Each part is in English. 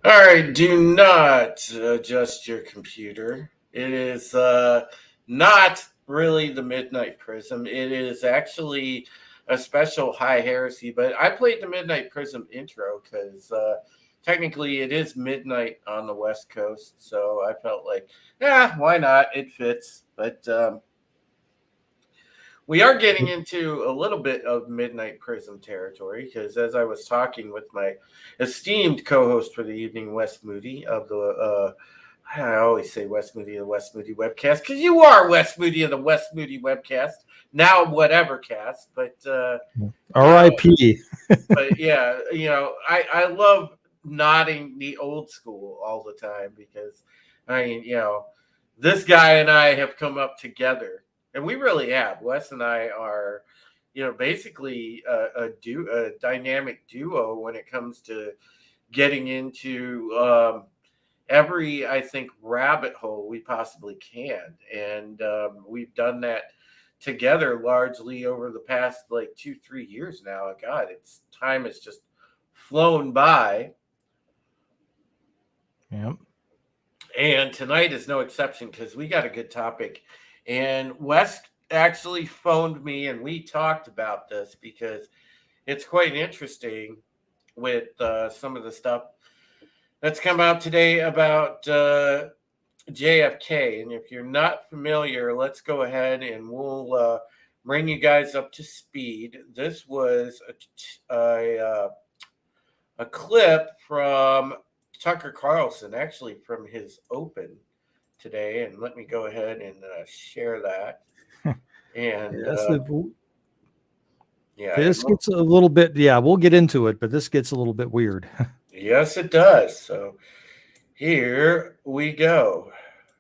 All right, do not adjust your computer. It is not really the Midnight Prism. It is actually a special High Heresy, but I played the Midnight Prism intro because technically it is midnight on the West Coast, so I felt like, yeah, why not? It fits. But we are getting into a little bit of Midnight Prism territory because as I was talking with my esteemed co-host for the evening, Wes Moody of the I always say Wes Moody of the Wes Moody webcast because you are Wes Moody of the Wes Moody webcast, now whatever cast, but R.I.P. but yeah, I love nodding the old school all the time because I mean, this guy and I have come up together, and we really have. Wes and I are, basically a dynamic duo when it comes to getting into every, I think, rabbit hole we possibly can, and we've done that together largely over the past like 2-3 years now. God, it's time has just flown by. Yep. And tonight is no exception because we got a good topic. And Wes actually phoned me and we talked about this because it's quite interesting with some of the stuff that's come out today about JFK. And if you're not familiar, let's go ahead and we'll bring you guys up to speed. This was a clip from Tucker Carlson, actually from his Open today. And let me go ahead and share that. And this gets a little bit, we'll get into it, but this gets a little bit weird. Yes, it does. So here we go.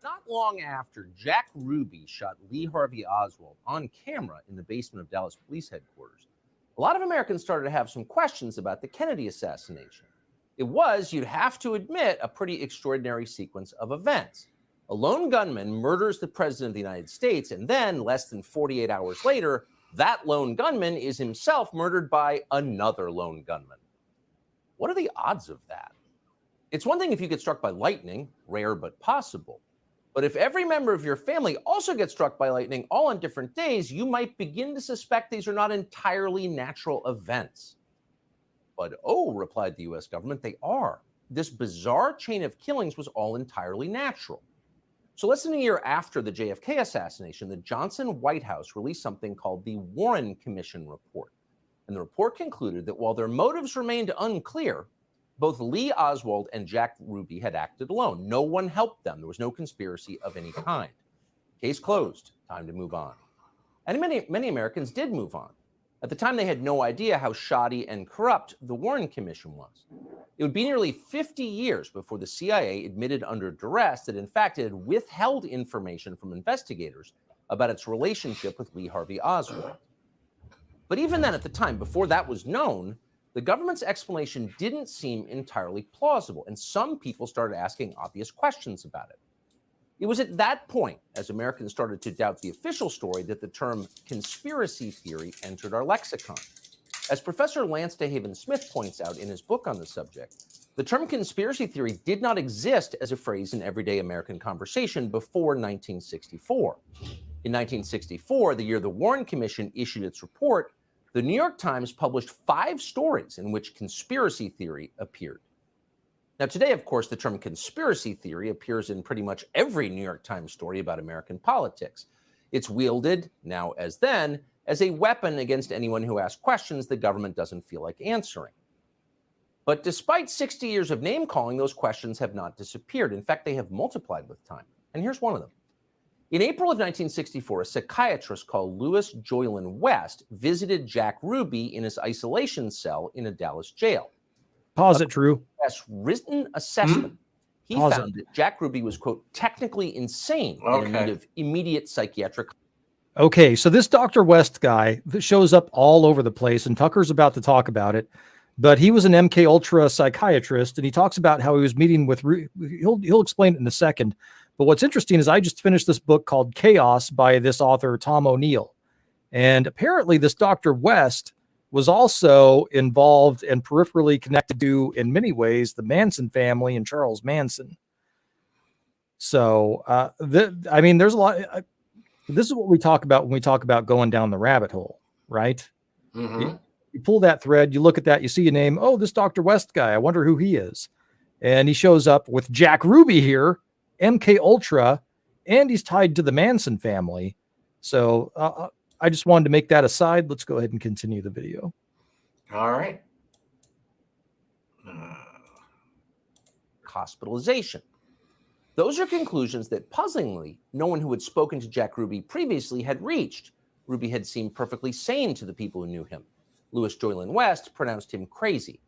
Not long after Jack Ruby shot Lee Harvey Oswald on camera in the basement of Dallas Police Headquarters, a lot of Americans started to have some questions about the Kennedy assassination. It was, you'd have to admit, a pretty extraordinary sequence of events. A lone gunman murders the president of the United States, and then, less than 48 hours later, that lone gunman is himself murdered by another lone gunman. What are the odds of that? It's one thing if you get struck by lightning, rare but possible. But if every member of your family also gets struck by lightning all on different days, you might begin to suspect these are not entirely natural events. But oh, replied the US government, they are. This bizarre chain of killings was all entirely natural. So less than a year after the JFK assassination, the Johnson White House released something called the Warren Commission Report. And the report concluded that while their motives remained unclear, both Lee Oswald and Jack Ruby had acted alone. No one helped them. There was no conspiracy of any kind. Case closed. Time to move on. And many Americans did move on. At the time, they had no idea how shoddy and corrupt the Warren Commission was. It would be nearly 50 years before the CIA admitted under duress that, in fact, it had withheld information from investigators about its relationship with Lee Harvey Oswald. But even then, at the time, before that was known, the government's explanation didn't seem entirely plausible, and some people started asking obvious questions about it. It was at that point, as Americans started to doubt the official story, that the term conspiracy theory entered our lexicon. As Professor Lance DeHaven Smith points out in his book on the subject, the term conspiracy theory did not exist as a phrase in everyday American conversation before 1964. In 1964, the year the Warren Commission issued its report, the New York Times published 5 stories in which conspiracy theory appeared. Now, today, of course, the term conspiracy theory appears in pretty much every New York Times story about American politics. It's wielded, now as then, as a weapon against anyone who asks questions the government doesn't feel like answering. But despite 60 years of name-calling, those questions have not disappeared. In fact, they have multiplied with time. And here's one of them. In April of 1964, a psychiatrist called Louis Joylin West visited Jack Ruby in his isolation cell in a Dallas jail. Pause it, Drew. West's written assessment, he found that Jack Ruby was, quote, technically insane and in need of immediate psychiatric. Okay, so this Dr. West guy shows up all over the place, and Tucker's about to talk about it. But he was an MK Ultra psychiatrist, and he talks about how he was meeting with. He'll explain it in a second. But what's interesting is I just finished this book called Chaos by this author Tom O'Neill, and apparently this Dr. West was also involved and peripherally connected to, in many ways, the Manson family and Charles Manson. So, I mean, there's a lot. This is what we talk about when we talk about going down the rabbit hole, right? Mm-hmm. You pull that thread, you look at that, you see a name. Oh, this Dr. West guy. I wonder who he is. And he shows up with Jack Ruby here, MK Ultra, and he's tied to the Manson family. So I just wanted to make that aside. Let's go ahead and continue the video. All right. Hospitalization. Those are conclusions that, puzzlingly, no one who had spoken to Jack Ruby previously had reached. Ruby had seemed perfectly sane to the people who knew him. Louis Joyland West pronounced him crazy.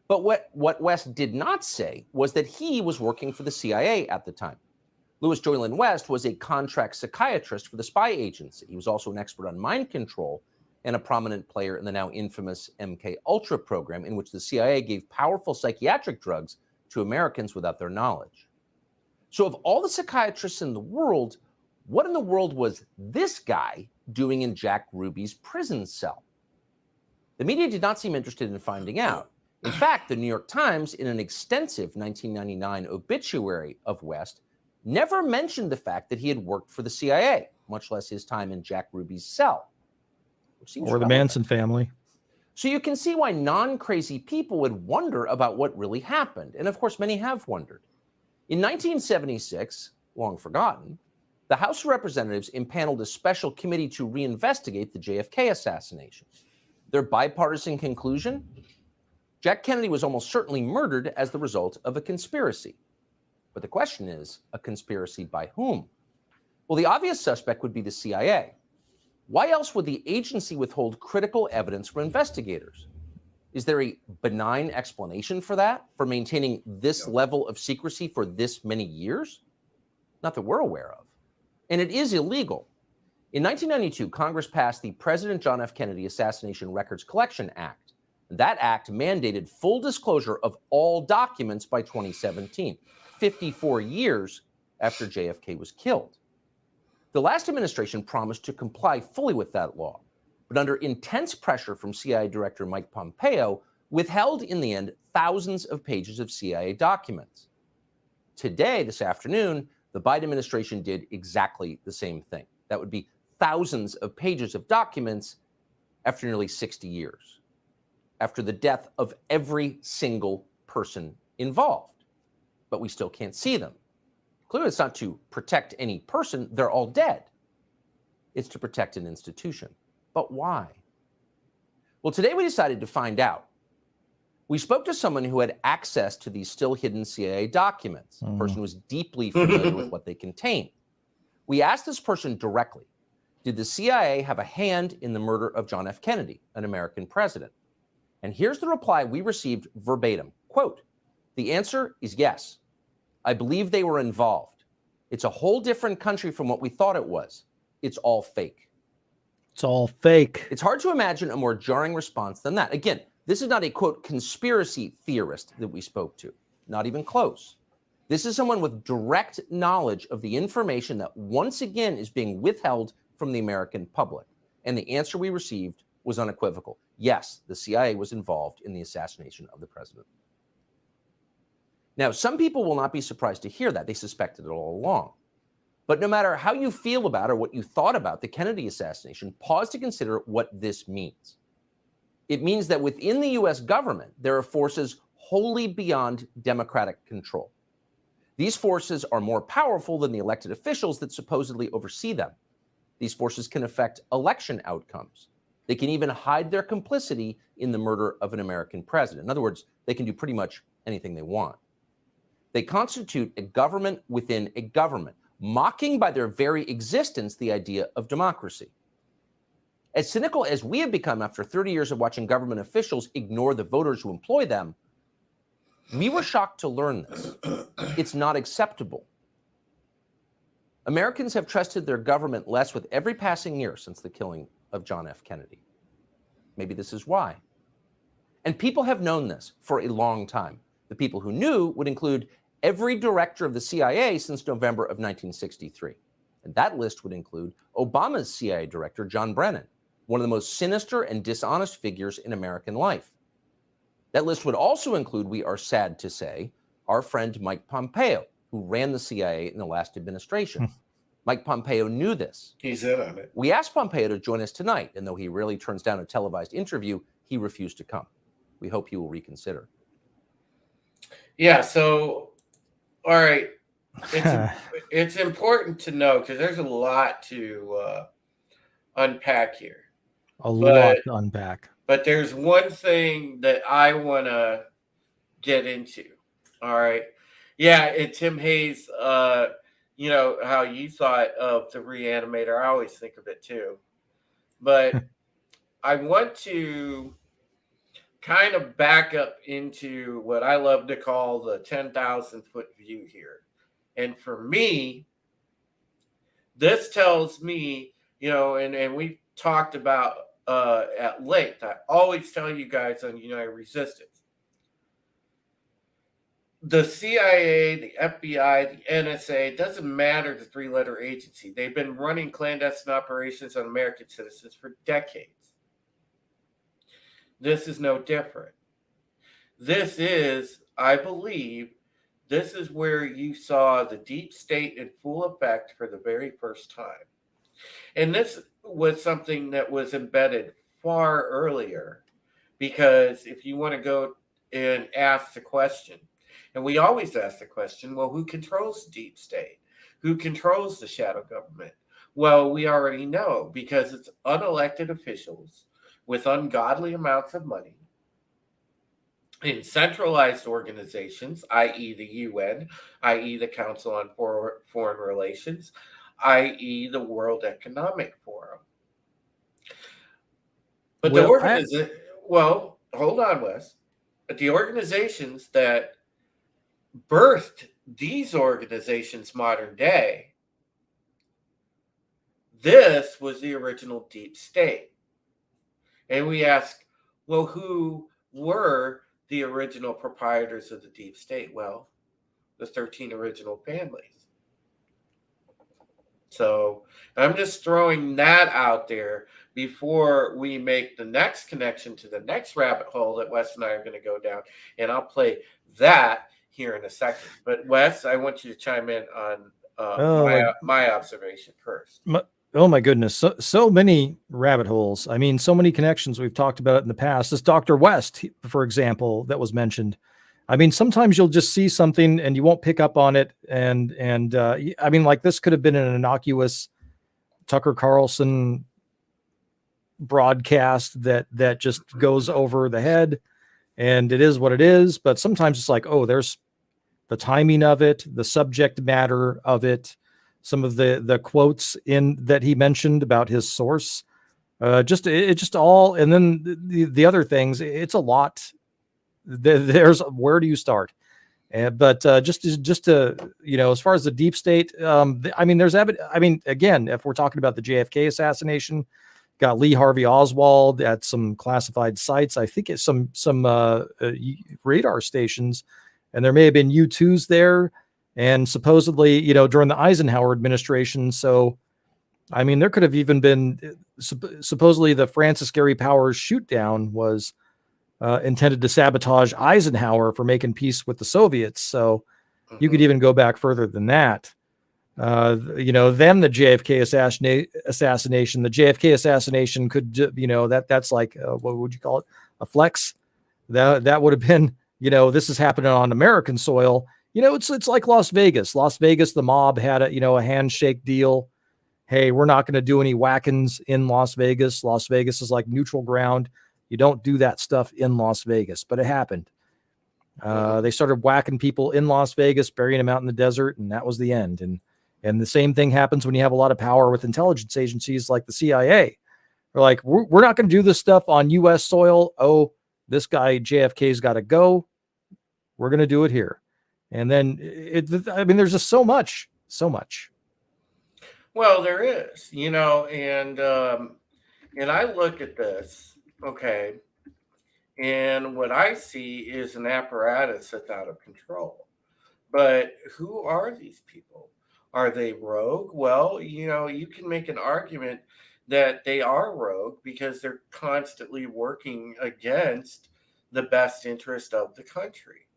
But what West did not say was that he was working for the CIA at the time. Louis Joyland West was a contract psychiatrist for the spy agency. He was also an expert on mind control and a prominent player in the now infamous MK Ultra program, in which the CIA gave powerful psychiatric drugs to Americans without their knowledge. So of all the psychiatrists in the world, what in the world was this guy doing in Jack Ruby's prison cell? The media did not seem interested in finding out. In fact, the New York Times, in an extensive 1999 obituary of West, never mentioned the fact that he had worked for the CIA, much less his time in Jack Ruby's cell. Or the Manson family. So you can see why non-crazy people would wonder about what really happened. And of course, many have wondered. In 1976, long forgotten, the House of Representatives impaneled a special committee to reinvestigate the JFK assassination. Their bipartisan conclusion? Jack Kennedy was almost certainly murdered as the result of a conspiracy. But the question is, a conspiracy by whom? Well, the obvious suspect would be the CIA. Why else would the agency withhold critical evidence from investigators? Is there a benign explanation for that, for maintaining this level of secrecy for this many years? Not that we're aware of. And it is illegal. In 1992, Congress passed the President John F. Kennedy Assassination Records Collection Act. That act mandated full disclosure of all documents by 2017, 54 years after JFK was killed. The last administration promised to comply fully with that law, but under intense pressure from CIA Director Mike Pompeo, withheld in the end thousands of pages of CIA documents. Today, this afternoon, the Biden administration did exactly the same thing. That would be thousands of pages of documents after nearly 60 years, after the death of every single person involved. But we still can't see them. Clearly, it's not to protect any person. They're all dead. It's to protect an institution. But why? Well, today we decided to find out. We spoke to someone who had access to these still hidden CIA documents, a person who was deeply familiar with what they contain. We asked this person directly, did the CIA have a hand in the murder of John F. Kennedy, an American president? And here's the reply we received verbatim. Quote, the answer is yes. I believe they were involved. It's a whole different country from what we thought it was. It's all fake. It's all fake. It's hard to imagine a more jarring response than that. Again, this is not a, quote, conspiracy theorist that we spoke to. Not even close. This is someone with direct knowledge of the information that once again is being withheld from the American public. And the answer we received was unequivocal. Yes, the CIA was involved in the assassination of the president. Now, some people will not be surprised to hear that. They suspected it all along. But no matter how you feel about or what you thought about the Kennedy assassination, pause to consider what this means. It means that within the US government, there are forces wholly beyond democratic control. These forces are more powerful than the elected officials that supposedly oversee them. These forces can affect election outcomes. They can even hide their complicity in the murder of an American president. In other words, they can do pretty much anything they want. They constitute a government within a government, mocking by their very existence the idea of democracy. As cynical as we have become after 30 years of watching government officials ignore the voters who employ them, we were shocked to learn this. It's not acceptable. Americans have trusted their government less with every passing year since the killing of John F. Kennedy. Maybe this is why. And people have known this for a long time. The people who knew would include every director of the CIA since November of 1963. And that list would include Obama's CIA director, John Brennan, one of the most sinister and dishonest figures in American life. That list would also include, we are sad to say, our friend Mike Pompeo, who ran the CIA in the last administration. Mike Pompeo knew this. He's in on it. We asked Pompeo to join us tonight, and though he rarely turns down a televised interview, he refused to come. We hope he will reconsider. Yeah, so, all right. It's important to know because there's a lot to unpack here. Lot to unpack. But there's one thing that I want to get into. All right. Yeah, and Tim Hayes, you know, how you thought of the Reanimator. I always think of it too. But I want to kind of back up into what I love to call the 10,000 foot view here. And for me, this tells me, you know, and we talked about at length. I always tell you guys on United Resistance. The CIA, the FBI, the NSA, it doesn't matter the three-letter agency. They've been running clandestine operations on American citizens for decades. This is no different. This is, I believe, this is where you saw the deep state in full effect for the very first time. And this was something that was embedded far earlier, because if you want to go and ask the question, and we always ask the question, well, who controls the deep state? Who controls the shadow government? Well, we already know, because it's unelected officials with ungodly amounts of money in centralized organizations, i.e. the UN, i.e. the Council on Foreign Relations, i.e. the World Economic Forum. But well, hold on, Wes. But the organizations that birthed these organizations modern day, this was the original deep state. And we ask, well, who were the original proprietors of the deep state? Well, the 13 original families. So I'm just throwing that out there before we make the next connection to the next rabbit hole that Wes and I are going to go down. And I'll play that here in a second. But Wes, I want you to chime in on my observation first. Oh my goodness. So many rabbit holes. I mean, so many connections. We've talked about it in the past. This Dr. West, for example, that was mentioned. I mean, sometimes you'll just see something and you won't pick up on it. And I mean, like, this could have been an innocuous Tucker Carlson broadcast that just goes over the head, and it is what it is. But sometimes it's like, oh, there's the timing of it, the subject matter of it, some of the quotes in that he mentioned about his source, it just all, and then the other things, it's a lot. There's, where do you start? But just to, you know, as far as the deep state, I mean, there's evidence. I mean, again, if we're talking about the JFK assassination, got Lee Harvey Oswald at some classified sites. I think it's some radar stations, and there may have been U-2s there. And supposedly, you know, during the Eisenhower administration. So, I mean, there could have even been supposedly the Francis Gary Powers shoot down was intended to sabotage Eisenhower for making peace with the Soviets. So you could even go back further than that. You know, then the JFK assassination, the JFK assassination could, you know, that's like, what would you call it? A flex. That would have been, you know, this is happening on American soil. You know, it's like Las Vegas. Las Vegas, the mob had a handshake deal. Hey, we're not going to do any whack-ins in Las Vegas. Las Vegas is like neutral ground. You don't do that stuff in Las Vegas, but it happened. They started whacking people in Las Vegas, burying them out in the desert, and that was the end. And the same thing happens when you have a lot of power with intelligence agencies like the CIA. They're like, we're not going to do this stuff on U.S. soil. Oh, this guy JFK's got to go. We're going to do it here. And then I mean, there's just so much. Well, there is, you know, and I look at this, okay, and what I see is an apparatus that's out of control. But who are these people? Are they rogue? Well, you know, you can make an argument that they are rogue because they're constantly working against the best interest of the country.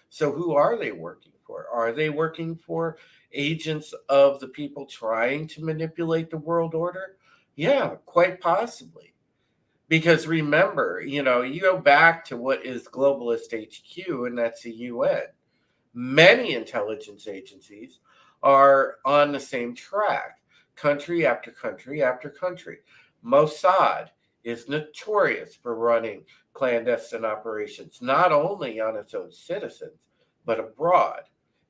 So who are they working for? Are they working for agents of the people trying to manipulate the world order? Yeah, quite possibly. Because remember, you go back to what is globalist HQ, and that's the UN. Many intelligence agencies are on the same track, country after country after country. Mossad is notorious for running clandestine operations, not only on its own citizens, but abroad.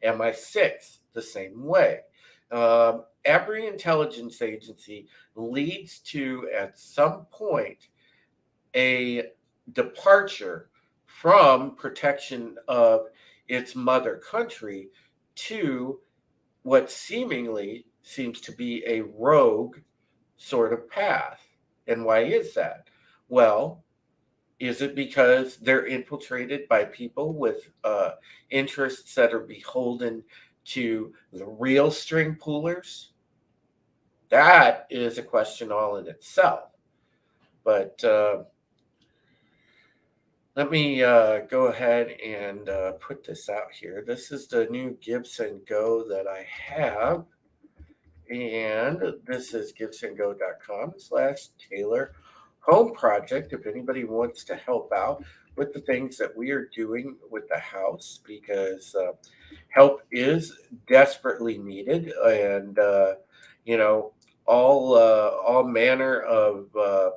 MI6, the same way. Every intelligence agency leads to, at some point, a departure from protection of its mother country to what seemingly seems to be a rogue sort of path. And why is that? Well, is it because they're infiltrated by people with interests that are beholden to the real string pullers? That is a question all in itself. But let me go ahead and put this out here. This is the new Gibson Go that I have. And this is gibsongo.com/Taylor Home Project. If anybody wants to help out with the things that we are doing with the house, because help is desperately needed. And, all manner of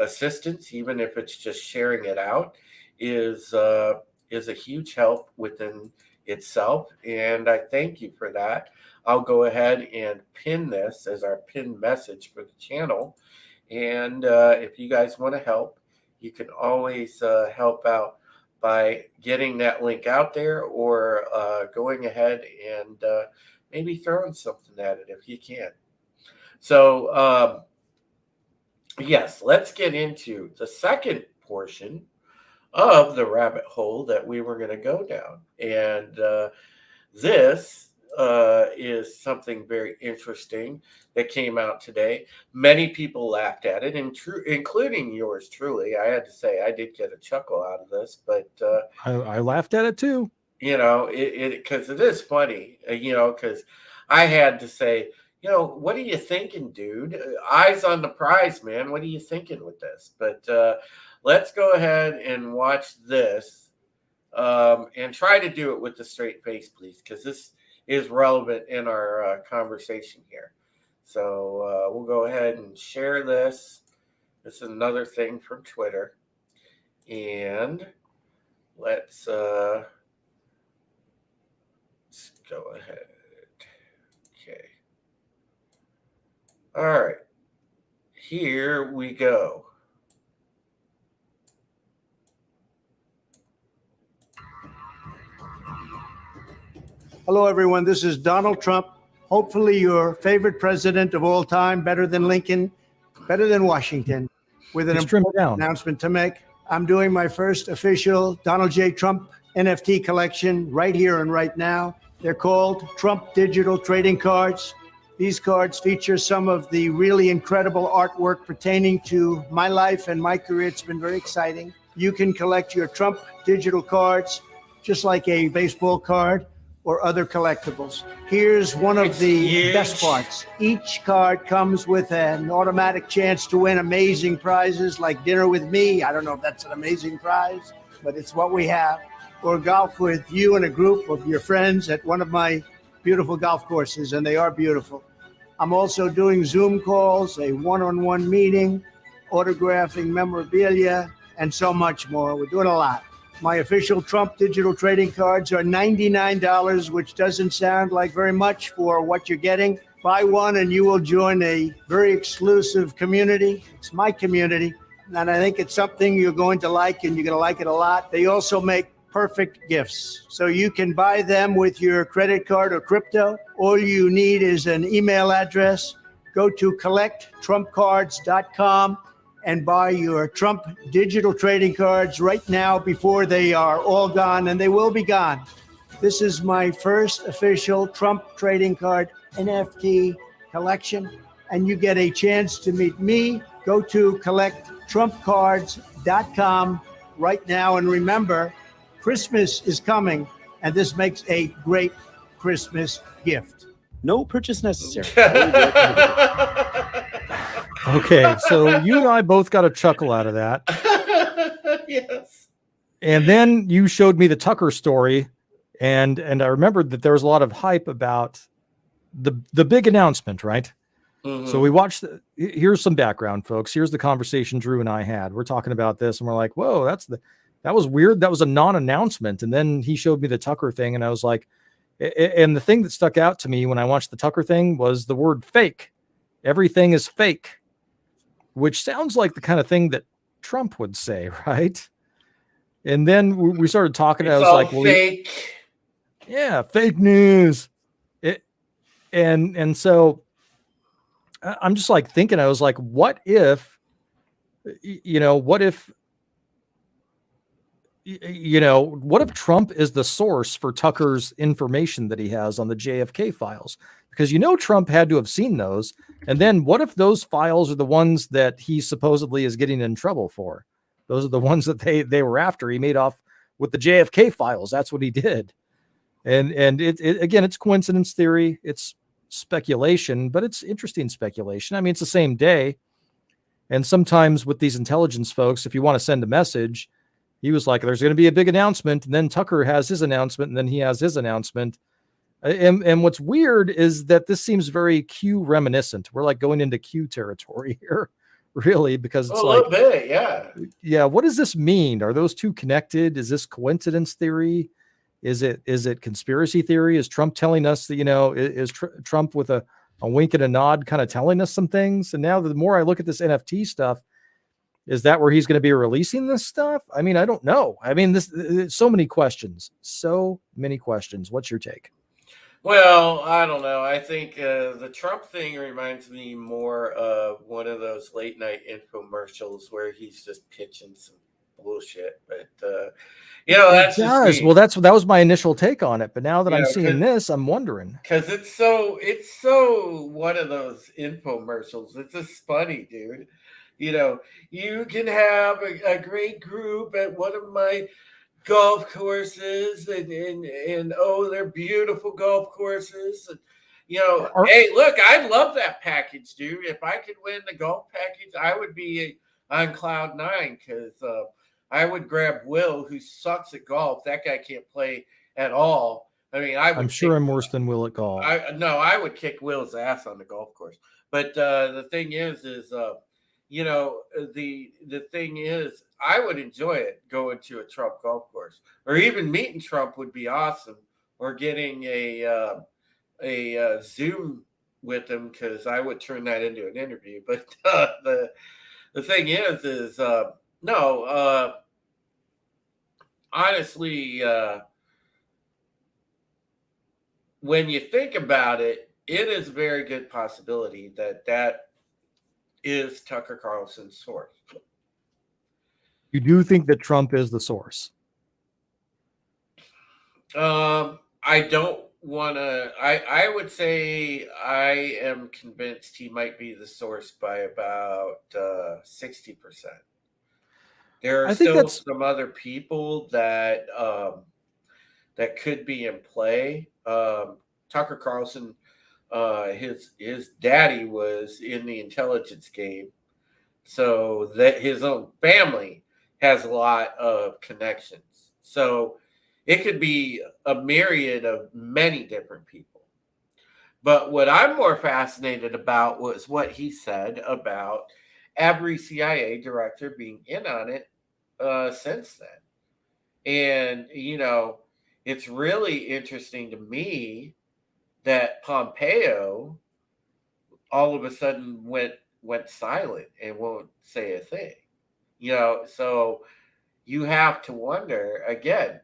assistance, even if it's just sharing it out, is a huge help within itself. And I thank you for that. I'll go ahead and pin this as our pinned message for the channel. And if you guys want to help, you can always help out by getting that link out there, or going ahead and maybe throwing something at it if you can. So, yes, let's get into the second portion of the rabbit hole that we were going to go down. And this is something very interesting that came out today. Many people laughed at it, including yours truly. I had to say, I did get a chuckle out of this, but I laughed at it too. Because it is funny, because I had to say, what are you thinking, dude? Eyes on the prize, man. What are you thinking with this? But let's go ahead and watch this, and try to do it with a straight face, please, because this is relevant in our conversation here. So we'll go ahead and share this. This is another thing from Twitter. And let's go ahead. Okay. All right. Here we go. Hello, everyone. This is Donald Trump. Hopefully your favorite president of all time, better than Lincoln, better than Washington, with an important announcement to make. I'm doing my first official Donald J. Trump NFT collection right here and right now. They're called Trump Digital Trading Cards. These cards feature some of the really incredible artwork pertaining to my life and my career. It's been very exciting. You can collect your Trump digital cards just like a baseball card or other collectibles. Here's one of the best parts. Each card comes with an automatic chance to win amazing prizes like dinner with me. I don't know if that's an amazing prize, but it's what we have. Or golf with you and a group of your friends at one of my beautiful golf courses, and they are beautiful. I'm also doing Zoom calls, a one-on-one meeting, autographing memorabilia, and so much more. We're doing a lot. My official Trump digital trading cards are $99, which doesn't sound like very much for what you're getting. Buy one and you will join a very exclusive community. It's my community, and I think it's something you're going to like, and you're going to like it a lot. They also make perfect gifts. So you can buy them with your credit card or crypto. All you need is an email address. Go to collecttrumpcards.com and buy your Trump digital trading cards right now before they are all gone, and they will be gone. This is my first official Trump trading card NFT collection, and you get a chance to meet me. Go to collecttrumpcards.com right now. And remember, Christmas is coming, and this makes a great Christmas gift. No purchase necessary. Okay, so you and I both got a chuckle out of that. Yes. And then you showed me the Tucker story, and I remembered that there was a lot of hype about the big announcement, right? Mm-hmm. So we watched. Here's some background, folks. Here's the conversation Drew and I had. We're talking about this, and we're like, "Whoa, that was weird. That was a non-announcement." And then he showed me the Tucker thing, and I was like, and the thing that stuck out to me when I watched the Tucker thing was the word "fake." Everything is fake, which sounds like the kind of thing that Trump would say, right? And then we started talking. It's I was all like, "Well, fake." yeah, fake news." And so I'm just like thinking. I was like, what if Trump is the source for Tucker's information that he has on the JFK files? Because Trump had to have seen those. And then what if those files are the ones that he supposedly is getting in trouble for? Those are the ones that they were after. He made off with the JFK files. That's what he did. And it again, it's coincidence theory. It's speculation, but it's interesting speculation. I mean, it's the same day. And sometimes with these intelligence folks, if you want to send a message, he was like, there's going to be a big announcement. And then Tucker has his announcement, and then he has his announcement. And what's weird is that this seems very Q reminiscent. We're like going into Q territory here, really, because it's a little bit, yeah. Yeah. What does this mean? Are those two connected? Is this coincidence theory? Is it conspiracy theory? Is Trump telling us that, is Trump with a wink and a nod kind of telling us some things? And now the more I look at this NFT stuff, is that where he's going to be releasing this stuff? I mean, I don't know. I mean, so many questions. What's your take? Well, I don't know. I think the Trump thing reminds me more of one of those late night infomercials where he's just pitching some bullshit. But that's just me. Well, that was my initial take on it. But now that I'm seeing this, I'm wondering, because it's so one of those infomercials. It's just funny, dude. You can have a great group at one of my golf courses, and oh, they're beautiful golf courses. And, hey, look, I love that package, dude. If I could win the golf package, I would be on cloud nine, because I would grab Will, who sucks at golf. That guy can't play at all. I mean, I'm sure I'm worse than Will at golf. I would kick Will's ass on the golf course. But the thing is the thing is, I would enjoy it going to a Trump golf course, or even meeting Trump would be awesome, or getting a Zoom with him, because I would turn that into an interview. But the thing is no. Honestly, when you think about it, it is a very good possibility that is Tucker Carlson's source. You do think that Trump is the source? I don't want to. I would say I am convinced he might be the source by about 60%. There are still some other people that could be in play. Tucker Carlson, his daddy was in the intelligence game, so that his own family has a lot of connections. So it could be a myriad of many different people. But what I'm more fascinated about was what he said about every CIA director being in on it since then. And, it's really interesting to me that Pompeo all of a sudden went silent and won't say a thing. So you have to wonder again,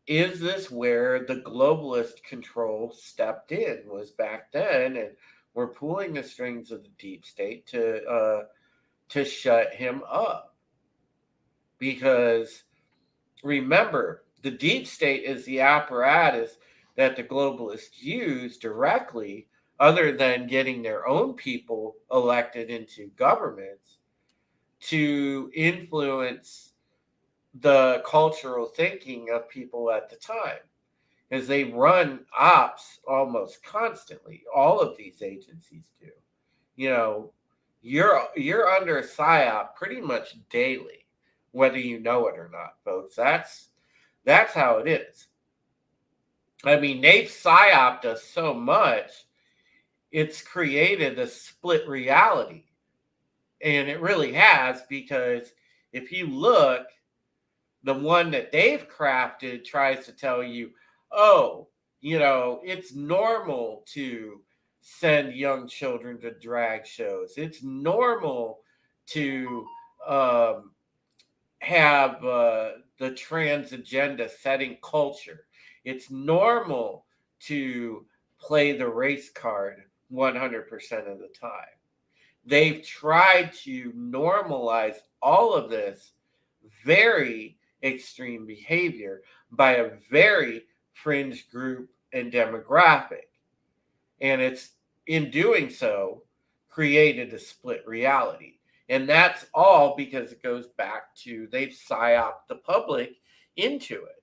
is this where the globalist control stepped in? Was back then, and we're pulling the strings of the deep state to shut him up? Because remember, the deep state is the apparatus that the globalists use directly other than getting their own people elected into governments to influence the cultural thinking of people at the time, because they run ops almost constantly. All of these agencies do. You know, you're under a psyop pretty much daily, whether you know it or not, folks. That's how it is. I mean, they've psyoped us so much, it's created a split reality. And it really has, because if you look, the one that they've crafted tries to tell you, oh, it's normal to send young children to drag shows. It's normal to have the trans agenda setting culture. It's normal to play the race card 100% of the time. They've tried to normalize all of this very extreme behavior by a very fringe group and demographic. And it's, in doing so, created a split reality. And that's all because it goes back to they've psyoped the public into it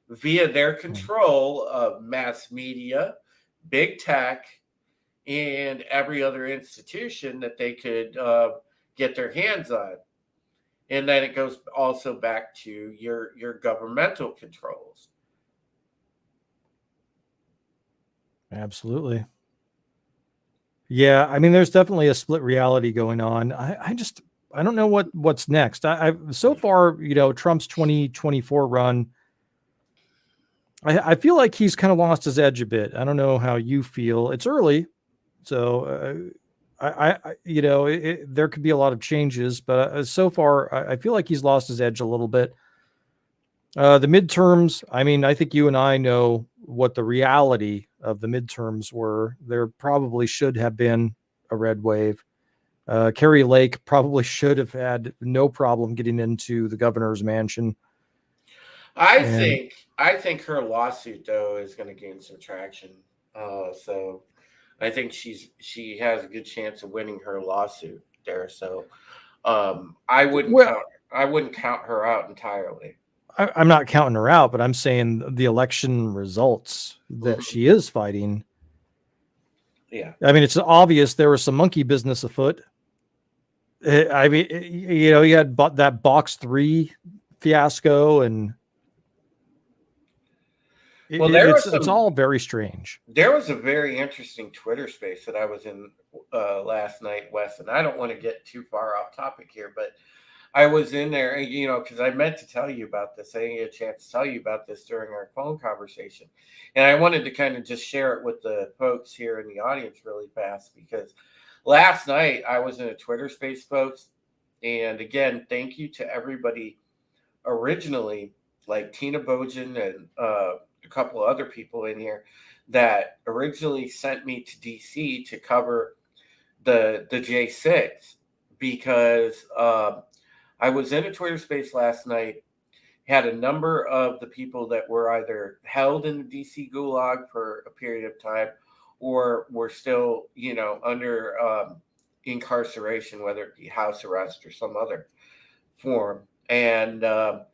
via their control of mass media, big tech, and every other institution that they could get their hands on. And then it goes also back to your governmental controls. Absolutely. Yeah, I mean, there's definitely a split reality going on. I don't know what's next. So far, Trump's 2024 run, I feel like he's kind of lost his edge a bit. I don't know how you feel. It's early, so there could be a lot of changes, but so far, I feel like he's lost his edge a little bit. The midterms, I mean, I think you and I know what the reality of the midterms were. There probably should have been a red wave. Carrie Lake probably should have had no problem getting into the governor's mansion. I think her lawsuit, though, is going to gain some traction. So I think she has a good chance of winning her lawsuit there. So I wouldn't count her out entirely. I'm not counting her out, but I'm saying the election results that she is fighting. Yeah. I mean, it's obvious there was some monkey business afoot. I mean, you had that box 3 fiasco, and it's all very strange. There was a very interesting Twitter space that I was in last night, Wes, and I don't want to get too far off topic here, but I was in there, because I meant to tell you about this. I didn't get a chance to tell you about this during our phone conversation. And I wanted to kind of just share it with the folks here in the audience really fast, because last night I was in a Twitter space, folks. And again, thank you to everybody originally, like Tina Bojan and a couple of other people in here that originally sent me to DC to cover the J6, because I was in a Twitter space last night, had a number of the people that were either held in the DC gulag for a period of time or were still, under incarceration, whether it be house arrest or some other form. And, the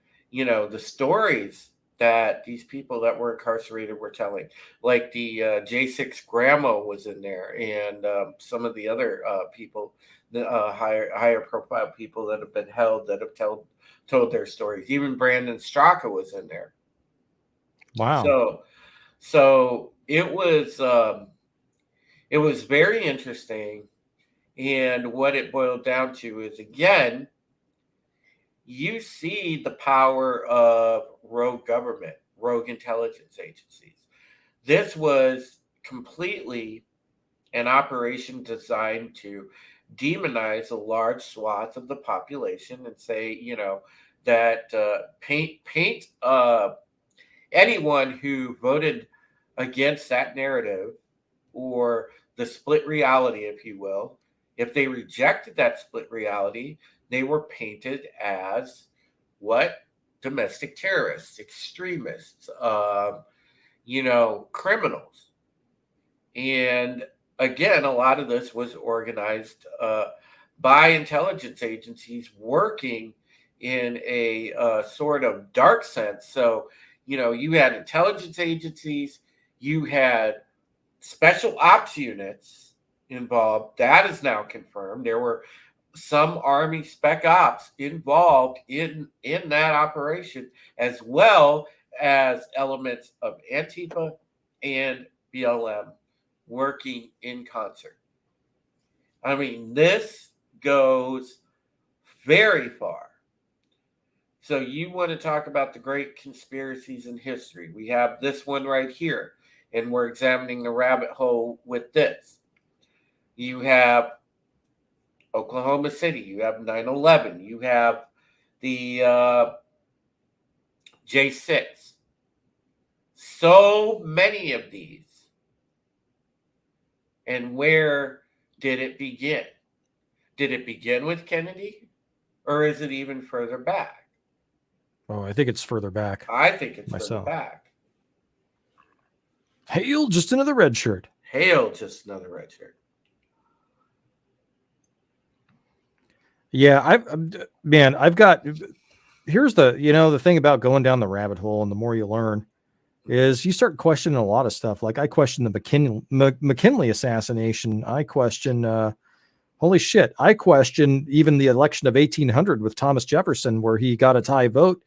stories that these people that were incarcerated were telling, like the J6 grandma was in there, and some of the other people, the higher profile people that have been held that have told their stories. Even Brandon Straka was in there. Wow. So it was very interesting. And what it boiled down to is, again, you see the power of rogue government, rogue intelligence agencies. This was completely an operation designed to demonize a large swath of the population and say, that paint anyone who voted against that narrative, or the split reality, if you will, if they rejected that split reality, they were painted as what? Domestic terrorists, extremists, criminals. And again, a lot of this was organized by intelligence agencies working in a sort of dark sense. So, you had intelligence agencies, you had special ops units involved. That is now confirmed. There were some Army spec ops involved in that operation, as well as elements of Antifa and BLM working in concert. I mean, this goes very far. So you want to talk about the great conspiracies in history. We have this one right here, and we're examining the rabbit hole with this. You have Oklahoma City, you have 9/11, you have the J6. So many of these. And where did it begin? Did it begin with Kennedy, or is it even further back? Oh, I think it's further back. I think it's myself. further back. Hail, just another red shirt. Hail, just another red shirt. Yeah, I've got. Here's the thing about going down the rabbit hole, and the more you learn, is you start questioning a lot of stuff. Like I question the McKinley assassination. I question. Holy shit! I question even the election of 1800 with Thomas Jefferson, where he got a tie vote.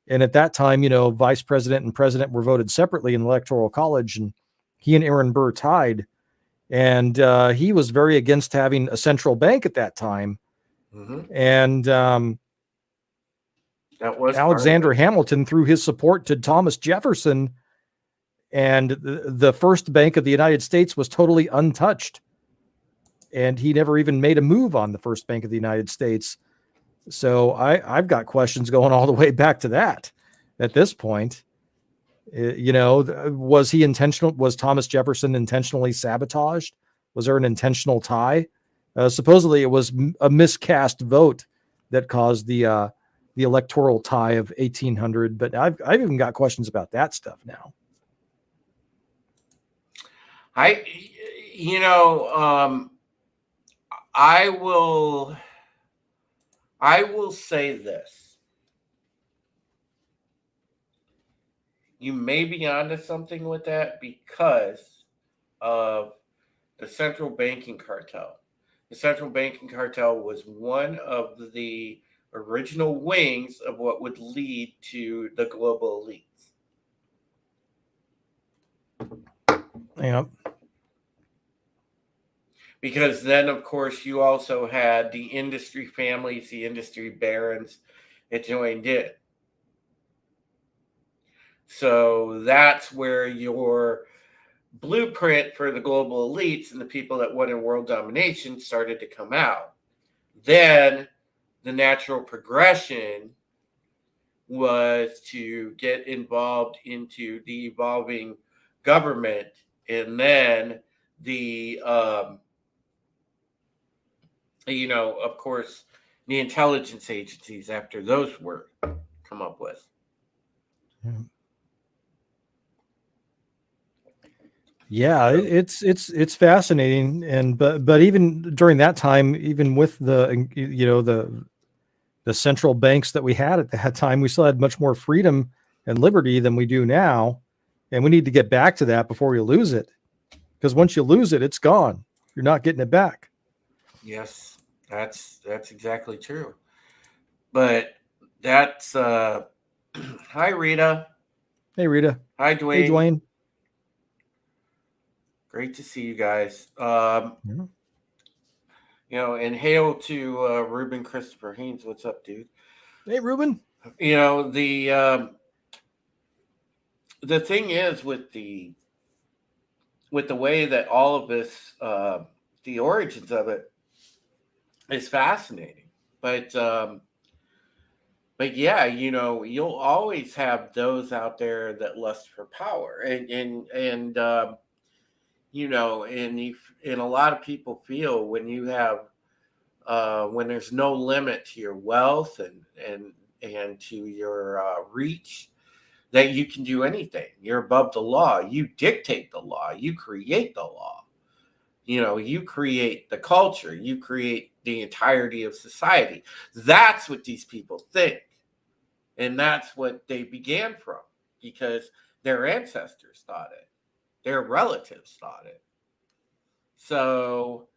And at that time, vice president and president were voted separately in the electoral college, and he and Aaron Burr tied. And he was very against having a central bank at that time. Mm-hmm. And that was Alexander Hamilton threw his support to Thomas Jefferson, and the first bank of the United States was totally untouched. And he never even made a move on the first bank of the United States. So I've got questions going all the way back to that at this point. Was he intentional? Was Thomas Jefferson intentionally sabotaged? Was there an intentional tie? Supposedly it was a miscast vote that caused the electoral tie of 1800. But I've even got questions about that stuff now. I will say this. You may be onto something with that because of the central banking cartel. The central banking cartel was one of the original wings of what would lead to the global elites. Yeah. Because then, of course, you also had the industry families, the industry barons that joined in. So that's where your blueprint for the global elites and the people that wanted world domination started to come out. Then the natural progression was to get involved into the evolving government, and then the of course, the intelligence agencies after those were come up with. Yeah, it's fascinating, and but even during that time, even with the central banks that we had at that time, we still had much more freedom and liberty than we do now, and we need to get back to that before we lose it, because once you lose it, it's gone. You're not getting it back. Yes, that's exactly true. But that's hi Rita. Hey Rita. Hi Dwayne. Hey Dwayne. Great to see you guys. And hail to Ruben Christopher Haynes. What's up, dude? Hey Ruben. The thing is with the way that all of this, the origins of it is fascinating. But yeah, you'll always have those out there that lust for power, and a lot of people feel when you have when there's no limit to your wealth and to your reach, that you can do anything. You're above the law. You dictate the law. You create the law. You create the culture, you create the entirety of society. That's what these people think. And that's what they began from, because their ancestors thought it, their relatives thought it. So,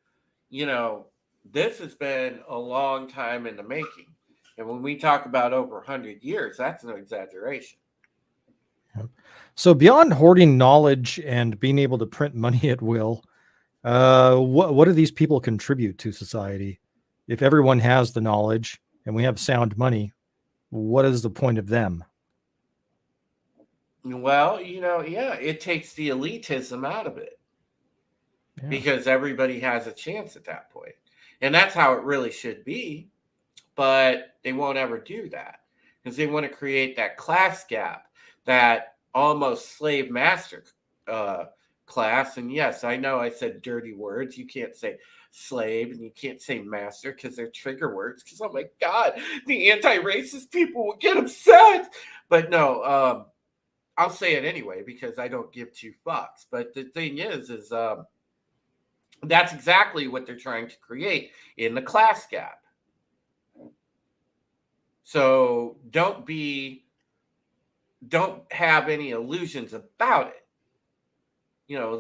this has been a long time in the making. And when we talk about over 100 years, that's no exaggeration. So beyond hoarding knowledge and being able to print money at will, what do these people contribute to society? If everyone has the knowledge and we have sound money, what is the point of them? Well, it takes the elitism out of it, because everybody has a chance at that point. And that's how it really should be. But they won't ever do that, because they want to create that class gap, that almost slave master class. And yes, I know I said dirty words. You can't say slave and you can't say master because they're trigger words. Because, oh my God, the anti-racist people will get upset. But no, I'll say it anyway because I don't give two fucks. But the thing is that's exactly what they're trying to create in the class gap. So don't have any illusions about it.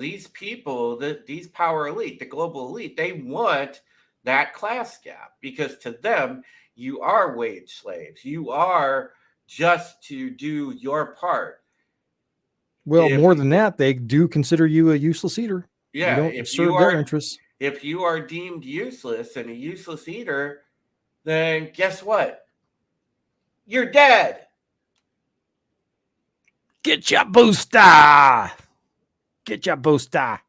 These people, these power elite, the global elite, they want that class gap, because to them, you are wage slaves. You are just to do your part. Well, more than that, they do consider you a useless eater. Yeah, you don't serve their interests. If you are deemed useless and a useless eater, then guess what? You're dead. Get your booster. Get your booster.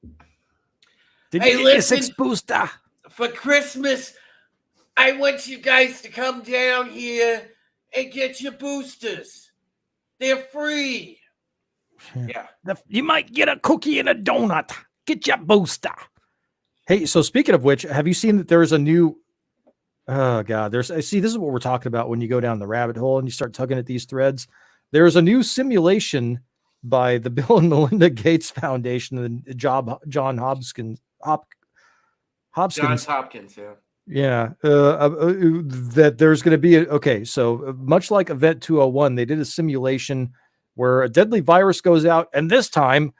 Did you get your 6 booster? For Christmas, I want you guys to come down here and get your boosters. They're free. Yeah. You might get a cookie and a donut. Get your booster. Hey, so speaking of which, have you seen that there's a new... Oh, God. This is what we're talking about when you go down the rabbit hole and you start tugging at these threads. There's a new simulation by the Bill and Melinda Gates Foundation and Johns Hopkins. Johns Hopkins, yeah. Yeah. That there's going to be so much like Event 201, they did a simulation where a deadly virus goes out, and this time,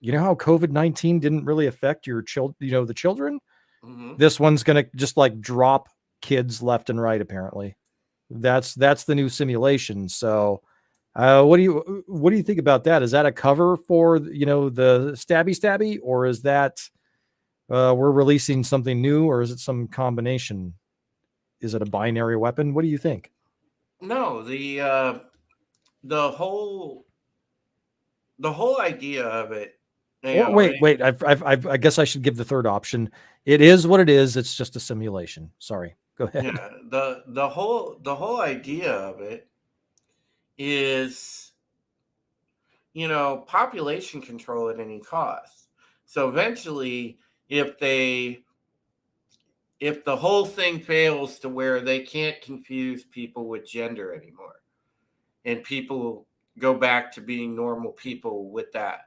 how COVID-19 didn't really affect your the children? Mm-hmm. This one's going to just like drop kids left and right. Apparently, that's the new simulation. So, what do you think about that? Is that a cover for the stabby, or is that we're releasing something new, or is it some combination? Is it a binary weapon? What do you think? No, the whole idea of it. Wait. I guess I should give the third option. It is what it is. It's just a simulation. Sorry. Go ahead. Yeah. The whole idea of it is, population control at any cost. So eventually, if the whole thing fails to where they can't confuse people with gender anymore, and people go back to being normal people with that.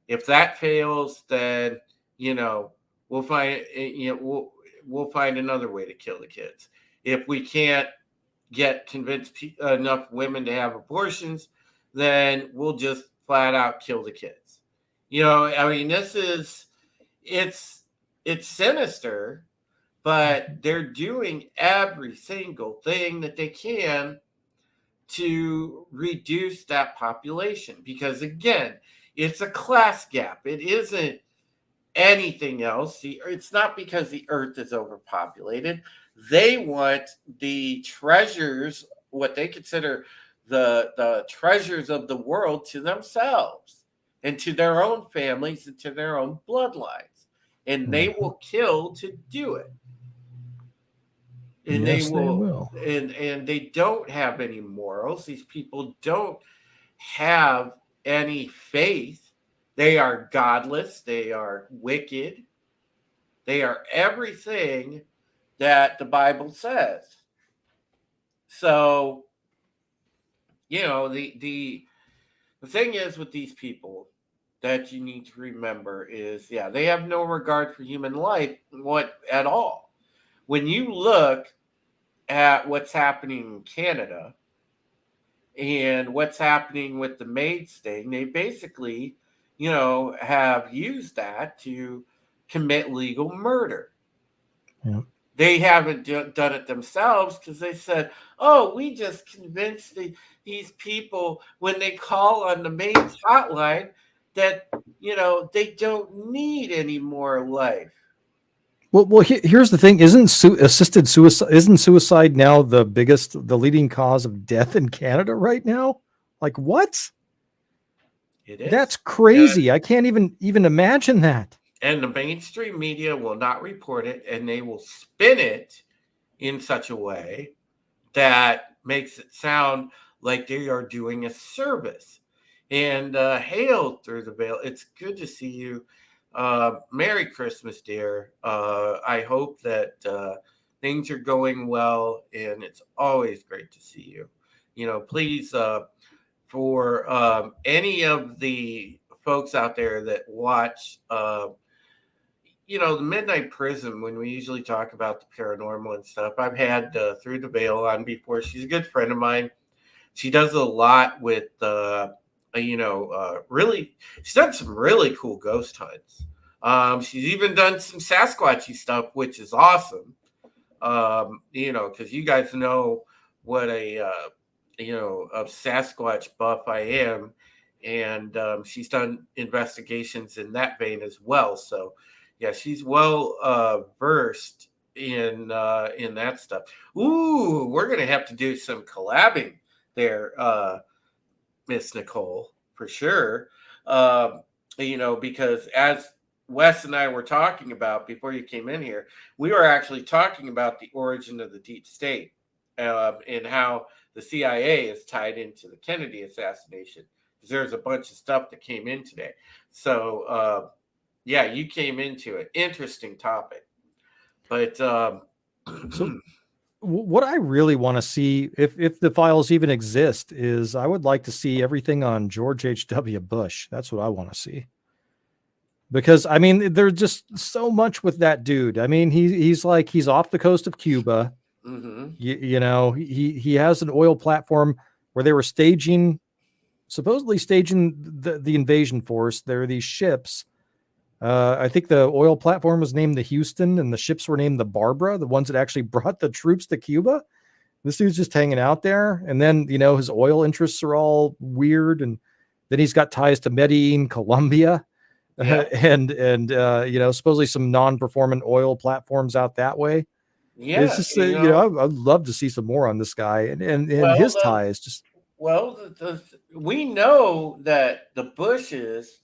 If that fails, then we'll find we'll find another way to kill the kids. If we can't convince enough women to have abortions, then we'll just flat out kill the kids. It's sinister, but they're doing every single thing that they can to reduce that population, because again, it's a class gap. It isn't anything else. It's not because the earth is overpopulated. They want the treasures, what they consider the treasures of the world, to themselves and to their own families and to their own bloodlines. And they will kill to do it. And yes, they will. And they don't have any morals. These people don't have any faith. They are godless. They are wicked. They are everything that the Bible says. So, the thing is with these people, that you need to remember is, yeah, they have no regard for human life at all. When you look at what's happening in Canada and what's happening with the maids thing, they basically, have used that to commit legal murder. Yeah. They haven't done it themselves because they said, oh, we just convinced these people when they call on the maids hotline that, they don't need any more life. Well, here's the thing: assisted suicide? Isn't suicide now the leading cause of death in Canada right now? Like what? It is. That's crazy. I can't even imagine that. And the mainstream media will not report it, and they will spin it in such a way that makes it sound like they are doing a service. And hail through the veil. It's good to see you. Merry Christmas, dear. I hope that things are going well, and it's always great to see you. Please, for any of the folks out there that watch, the Midnight Prism, when we usually talk about the paranormal and stuff, I've had Through the Veil on before. She's a good friend of mine. She does a lot with really, she's done some really cool ghost hunts. She's even done some Sasquatchy stuff, which is awesome. Because you guys know what a Sasquatch buff I am, and she's done investigations in that vein as well. So, yeah, she's well versed in that stuff. Ooh, we're gonna have to do some collabing there, Miss Nicole, for sure. Because as Wes and I were talking about before you came in here, we were actually talking about the origin of the deep state and how the CIA is tied into the Kennedy assassination. Because there's a bunch of stuff that came in today. So, yeah, you came into it. Interesting topic. But so what I really want to see, if the files even exist, is I would like to see everything on George H.W. Bush. That's what I want to see. Because, I mean, there's just so much with that dude. I mean, he's off the coast of Cuba. Mm-hmm. He has an oil platform where they were supposedly staging the invasion force. There are these ships. I think the oil platform was named the Houston and the ships were named the Barbara, the ones that actually brought the troops to Cuba. This dude's just hanging out there. And then, his oil interests are all weird. And then he's got ties to Medellin, Colombia, and supposedly some non-performant oil platforms out that way. Yeah. It's just, I'd love to see some more on this guy and his ties. Just we know that the Bushes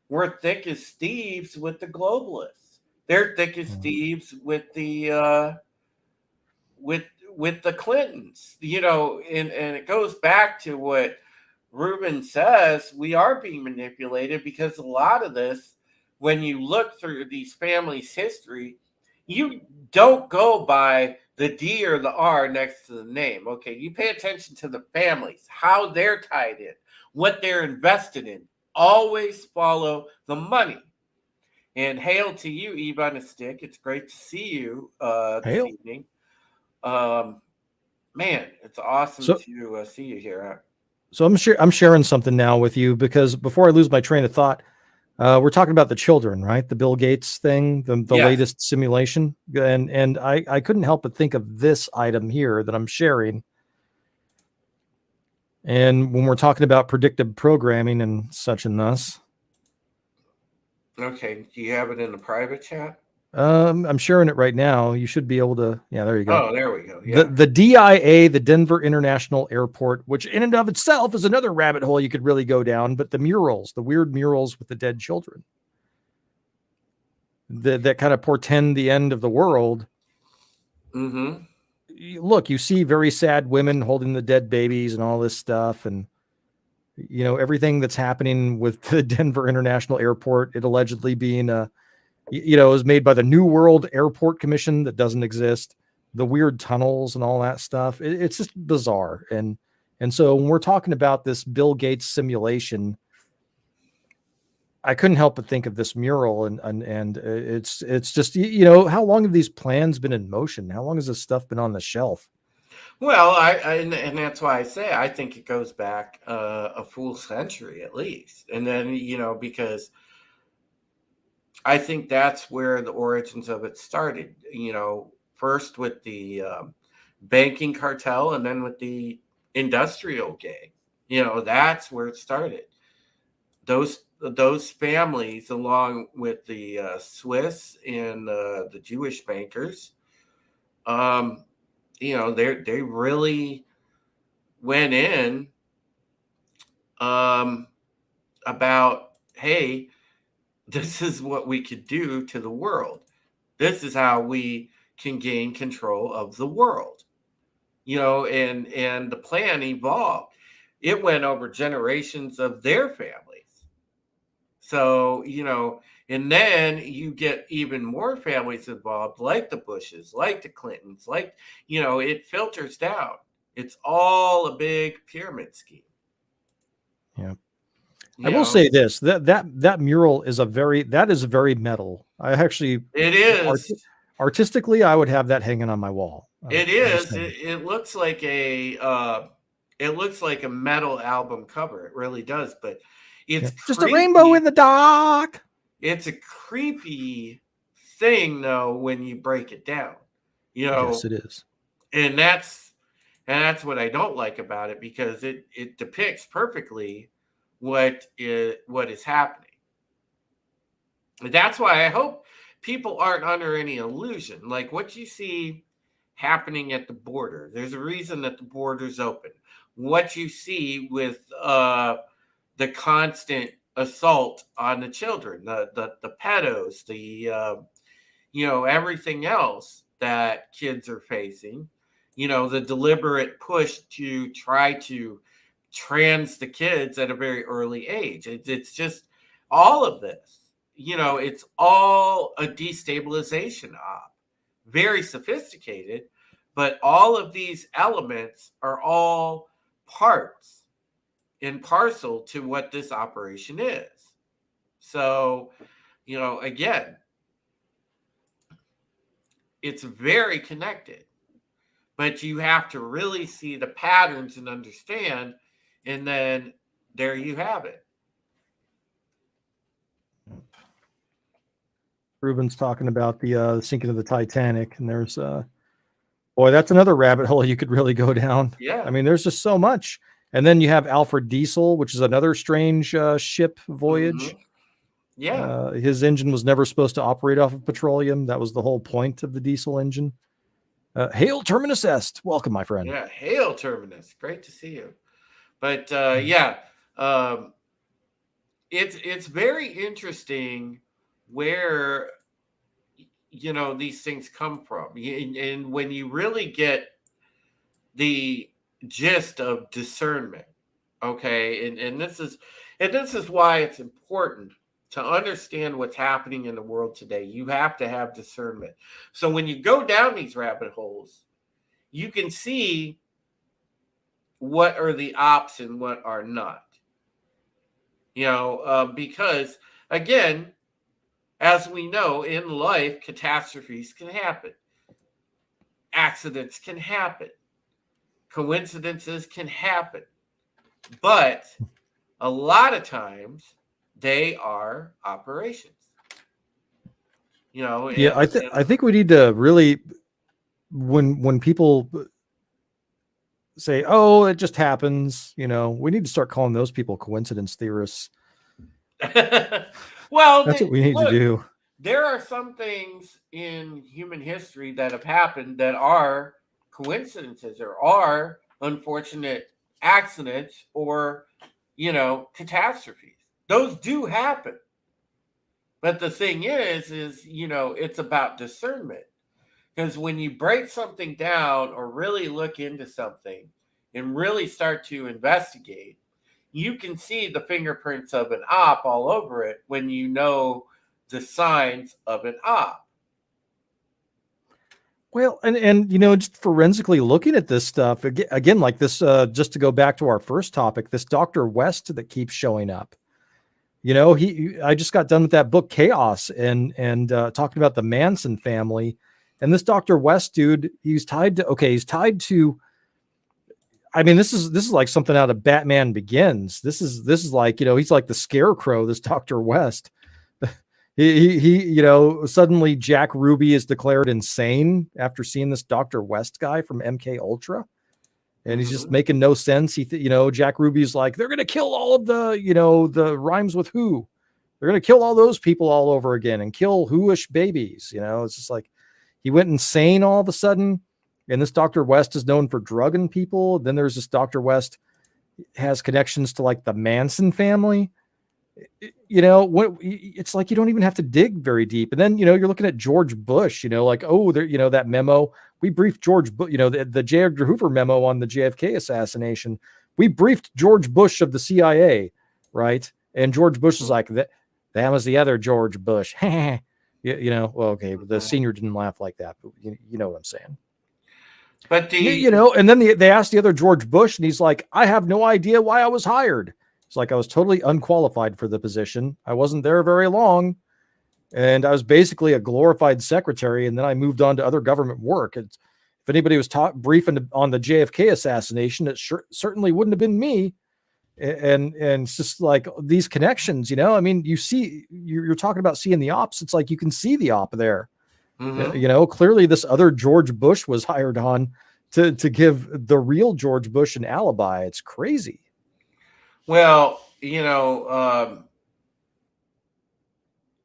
were thick as thieves with the globalists. They're thick as thieves with the with the Clintons. And it goes back to what Ruben says. We are being manipulated because a lot of this, when you look through these families' history, you don't go by the D or the R next to the name. Okay, you pay attention to the families, how they're tied in, what they're invested in. Always follow the money. And hail to you, Eve on a Stick. It's great to see you this evening. Man, it's awesome to see you here. So I'm sharing something now with you because before I lose my train of thought, we're talking about the children, right? The Bill Gates thing, the latest simulation. And I couldn't help but think of this item here that I'm sharing. And when we're talking about predictive programming and such and thus. Okay. Do you have it in the private chat? I'm sharing it right now. You should be able to. Yeah, there you go. Oh, there we go. Yeah. The DIA, the Denver International Airport, which in and of itself is another rabbit hole you could really go down. But the murals, the weird murals with the dead children, that kind of portend the end of the world. Mm-hmm. Look, you see very sad women holding the dead babies and all this stuff. And, everything that's happening with the Denver International Airport, it allegedly being is made by the New World Airport Commission that doesn't exist, the weird tunnels and all that stuff. It's just bizarre. And so when we're talking about this Bill Gates simulation, I couldn't help but think of this mural, and it's just, you know, how long have these plans been in motion? How long has this stuff been on the shelf? Well, and that's why I say I think it goes back a full century at least, and then because I think that's where the origins of it started. First with the banking cartel, and then with the industrial gang. That's where it started. Those families, along with the Swiss and the Jewish bankers, they really went in about, hey, this is what we could do to the world. This is how we can gain control of the world. And the plan evolved. It went over generations of their families. So, and then you get even more families involved, like the Bushes, like the Clintons, it filters down. It's all a big pyramid scheme. Yeah. I will say this, that mural is very metal. I actually, it is artistically, I would have that hanging on my wall. It is. It looks like a metal album cover. It really does, but it's just a rainbow in the dark. It's a creepy thing, though, when you break it down. Yes, it is. And that's what I don't like about it, because it depicts perfectly what is happening. And that's why I hope people aren't under any illusion. Like what you see happening at the border, there's a reason that the border's open. What you see with the constant assault on the children, the pedos, everything else that kids are facing, the deliberate push to try to trans the kids at a very early age. It's just all of this, it's all a destabilization op, very sophisticated, but all of these elements are all parts and parcel to what this operation is. So, again, it's very connected, but you have to really see the patterns and understand. And then there you have it. Ruben's talking about the sinking of the Titanic, and there's boy, that's another rabbit hole you could really go down. Yeah, I mean, there's just so much. And then you have Alfred Diesel, which is another strange ship voyage. Mm-hmm. Yeah, his engine was never supposed to operate off of petroleum. That was the whole point of the diesel engine. Hail Terminus Est. Welcome, my friend. Yeah, hail Terminus. Great to see you. But it's very interesting where these things come from, and when you really get the gist of discernment, okay, and this is why it's important to understand what's happening in the world today. You have to have discernment. So when you go down these rabbit holes, you can see what are the ops and what are not. Because again, as we know in life, catastrophes can happen. Accidents can happen. Coincidences can happen. But a lot of times they are operations. I think we need to really, when people say, oh, it just happens, we need to start calling those people coincidence theorists. Well, that's what we need to do. There are some things in human history that have happened that are coincidences or are unfortunate accidents or, catastrophes. Those do happen. But the thing is, it's about discernment. Because when you break something down or really look into something and really start to investigate, you can see the fingerprints of an op all over it when you know the signs of an op. Well, and just forensically looking at this stuff, again, like this, just to go back to our first topic, this Dr. West that keeps showing up. I just got done with that book Chaos and talking about the Manson family, and this Dr. West dude, he's tied to, I mean, this is like something out of Batman Begins. This is like, he's like the Scarecrow, this Dr. West. he suddenly Jack Ruby is declared insane after seeing this Dr. West guy from MK Ultra. And he's just making no sense. Jack Ruby's like, they're going to kill all of the rhymes with who. They're going to kill all those people all over again and kill who-ish babies. It's just like he went insane all of a sudden. And this Dr. West is known for drugging people. Then there's this Dr. West has connections to like the Manson family. It's like you don't even have to dig very deep. And then, you're looking at George Bush, that memo. We briefed George Bush, the J. Edgar Hoover memo on the JFK assassination. We briefed George Bush of the CIA, right? And George Bush is like, that was the other George Bush. Okay, the senior didn't laugh like that, but you know what I'm saying. But and then they asked the other George Bush, and he's like, I have no idea why I was hired. It's like I was totally unqualified for the position. I wasn't there very long, and I was basically a glorified secretary. And then I moved on to other government work. If anybody was briefing on the JFK assassination, it certainly wouldn't have been me. And it's just like these connections, I mean, you're talking about seeing the ops. It's like you can see the op there. Clearly this other George Bush was hired on to give the real George Bush an alibi. It's crazy. Well, I'm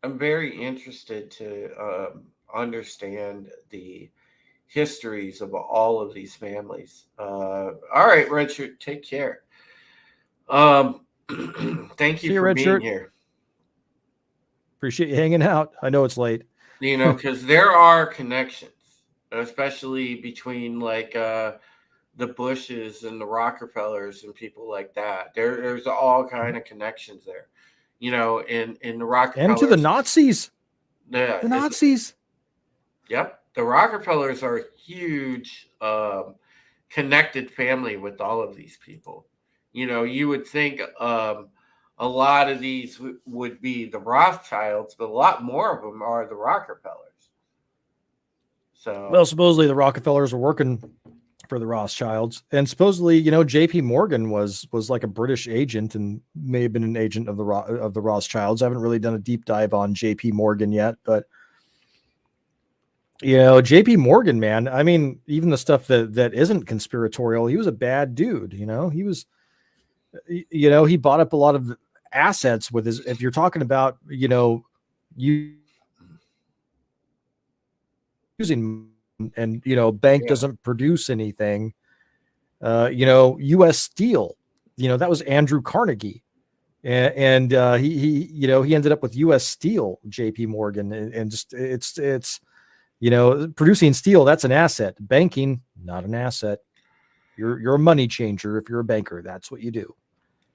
very interested to understand the histories of all of these families. All right, Richard, take care. Thank you for being here. Appreciate you hanging out. I know it's late. Because there are connections, especially between like the Bushes and the Rockefellers and people like that. There's all kind of connections there, in the Rockefellers. And to the Nazis. Yeah, the Nazis. Yep. The Rockefellers are a huge connected family with all of these people. You would think a lot of these would be the Rothschilds, but a lot more of them are the Rockefellers. So, well, supposedly the Rockefellers were working for the Rothschilds, and supposedly, J.P. Morgan was like a British agent and may have been an agent of the Rothschilds. I haven't really done a deep dive on J.P. Morgan yet, but J.P. Morgan, man, I mean, even the stuff that isn't conspiratorial, he was a bad dude. He was, he bought up a lot of assets with his. If you're talking about, using. And bank doesn't produce anything. U.S. Steel, that was Andrew Carnegie, and he ended up with U.S. Steel, J.P. Morgan, and just it's producing steel, that's an asset. Banking, not an asset. You're a money changer if you're a banker. That's what you do.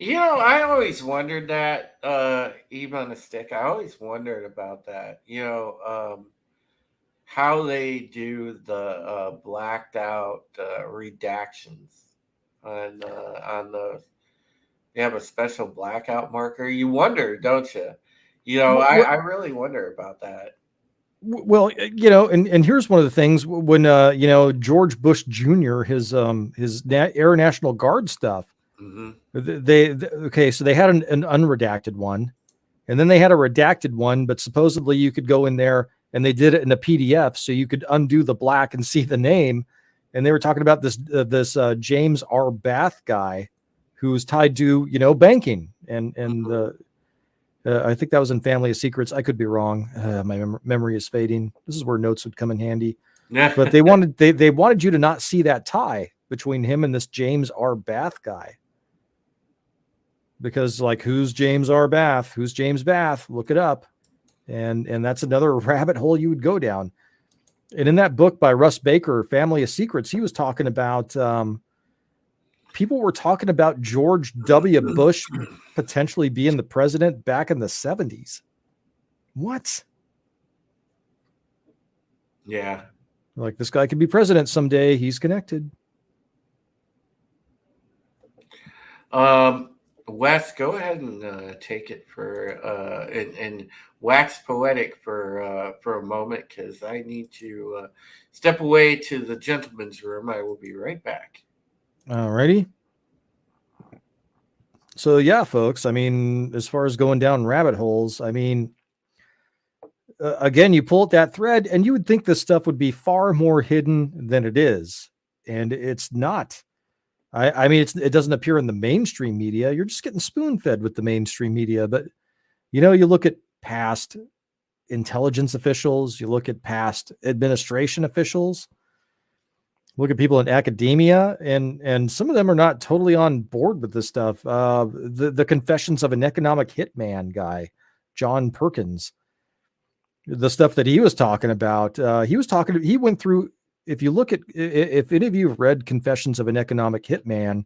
I always wondered that. Eve on a stick. I always wondered about that. How they do the blacked out redactions on the. They have a special blackout marker. You wonder, don't you? I really wonder about that. Well, and here's one of the things when George Bush Jr. his Air National Guard stuff. Mm-hmm. So they had an unredacted one, and then they had a redacted one, but supposedly you could go in there. And they did it in a PDF, so you could undo the black and see the name. And they were talking about this James R. Bath guy, who was tied to banking, and I think that was in Family of Secrets. I could be wrong. My memory is fading. This is where notes would come in handy. But they wanted you to not see that tie between him and this James R. Bath guy, because like, who's James R. Bath? Who's James Bath? Look it up. And that's another rabbit hole you would go down. And in that book by Russ Baker, Family of Secrets, he was talking about people were talking about George W. Bush potentially being the president back in the 70s. What? Yeah. Like, this guy could be president someday. He's connected. Wes, go ahead and take it for and wax poetic for a moment, because I need to step away to the gentleman's room. I will be right back. Alrighty. So yeah, folks. I mean, as far as going down rabbit holes, I mean, again, you pull at that thread, and you would think this stuff would be far more hidden than it is, and it's not. I mean, it doesn't appear in the mainstream media. You're just getting spoon-fed with the mainstream media. But, you know, you look at past intelligence officials, you look at past administration officials, look at people in academia, and some of them are not totally on board with this stuff. The Confessions of an Economic Hitman guy, John Perkins, the stuff that he was talking about, he went through. If you look at, if any of you have read Confessions of an Economic Hitman,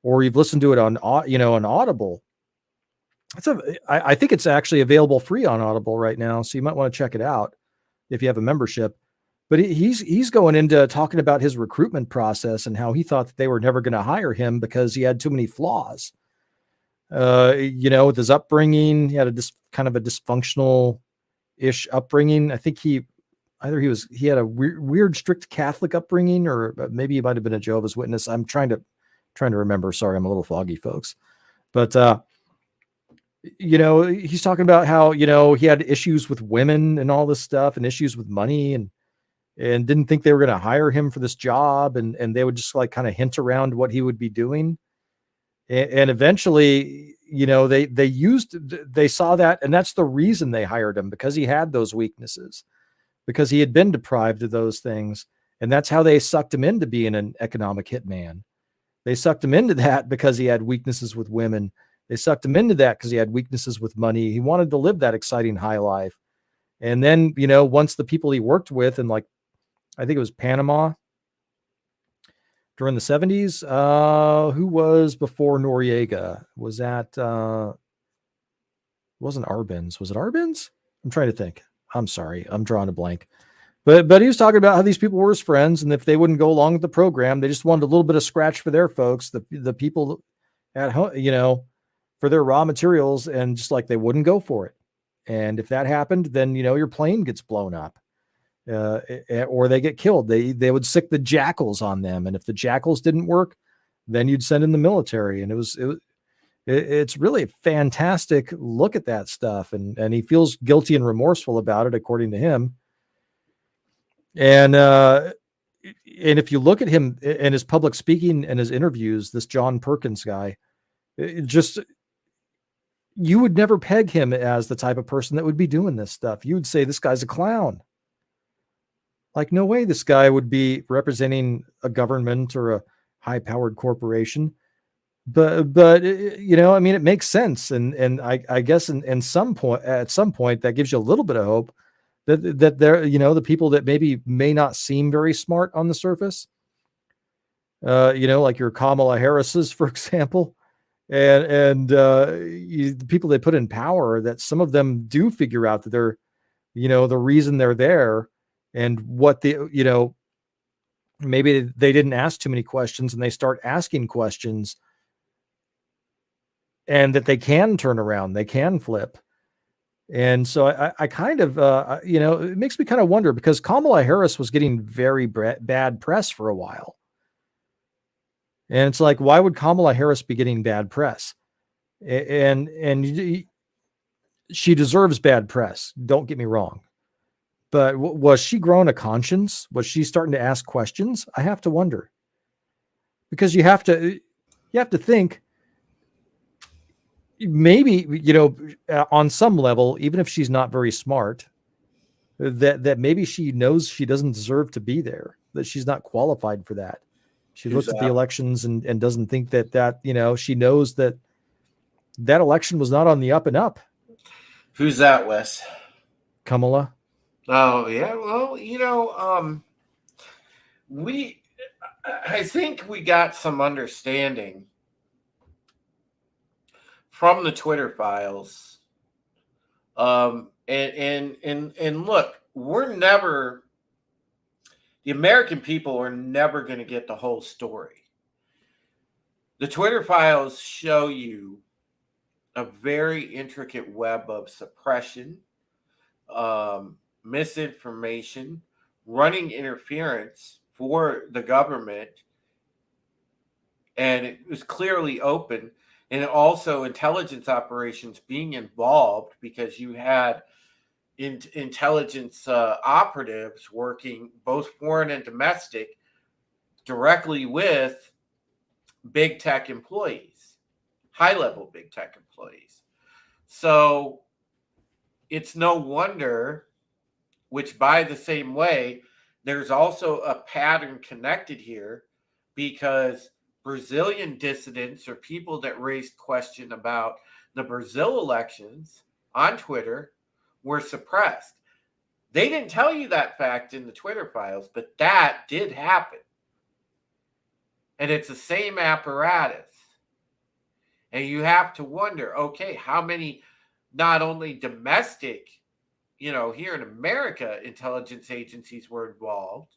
or you've listened to it on Audible, I think it's actually available free on Audible right now, so you might want to check it out if you have a membership. But he's going into talking about his recruitment process and how he thought that they were never going to hire him because he had too many flaws. With his upbringing, he had kind of a dysfunctional-ish upbringing. I think he had a weird strict Catholic upbringing, or maybe he might have been a Jehovah's Witness. I'm trying to remember. Sorry, I'm a little foggy, folks. But he's talking about how he had issues with women and all this stuff, and issues with money, and didn't think they were going to hire him for this job, and they would just like kind of hint around what he would be doing, and eventually, they saw that, and that's the reason they hired him, because he had those weaknesses, because he had been deprived of those things. And that's how they sucked him into being an economic hitman. They sucked him into that because he had weaknesses with women. They sucked him into that because he had weaknesses with money. He wanted to live that exciting high life. And then, once the people he worked with, and like, I think it was Panama during the 70s, who was before Noriega? Was that, wasn't Arbenz. Was it Arbenz? I'm trying to think. I'm sorry, I'm drawing a blank. But he was talking about how these people were his friends, and if they wouldn't go along with the program, they just wanted a little bit of scratch for their folks, the people at home, for their raw materials, and just like they wouldn't go for it. And if that happened, then your plane gets blown up, or they get killed. They would sick the jackals on them, and if the jackals didn't work, then you'd send in the military. And it's really a fantastic look at that stuff. And he feels guilty and remorseful about it, according to him. And if you look at him and his public speaking and his interviews, this John Perkins guy, you would never peg him as the type of person that would be doing this stuff. You would say, this guy's a clown. Like, no way this guy would be representing a government or a high-powered corporation. But I mean, it makes sense, and I guess at some point that gives you a little bit of hope that they're the people that maybe may not seem very smart on the surface, like your Kamala Harris's, for example, and the people they put in power, that some of them do figure out that they're the reason they're there, and what maybe they didn't ask too many questions, and they start asking questions. And that they can turn around, they can flip. And so I kind of, it makes me kind of wonder, because Kamala Harris was getting very bad press for a while. And it's like, why would Kamala Harris be getting bad press? And she deserves bad press. Don't get me wrong. But was she growing a conscience? Was she starting to ask questions? I have to wonder. Because you have to think, maybe, on some level, even if she's not very smart, that maybe she knows she doesn't deserve to be there, that she's not qualified for that. She looks at the elections and doesn't think that she knows that election was not on the up and up. Who's that, Wes? Kamala. Oh yeah, well, I think we got some understanding from the Twitter files. And look, the American people are never going to get the whole story. The Twitter files show you a very intricate web of suppression, misinformation, running interference for the government, and it was clearly open. And also intelligence operations being involved, because you had intelligence operatives working, both foreign and domestic, directly with big tech employees, high-level big tech employees. So it's no wonder, which by the same way, there's also a pattern connected here, because Brazilian dissidents, or people that raised question about the Brazil elections on Twitter, were suppressed. They didn't tell you that fact in the Twitter files, but that did happen. And it's the same apparatus. And you have to wonder, okay, how many, not only domestic, here in America, intelligence agencies were involved,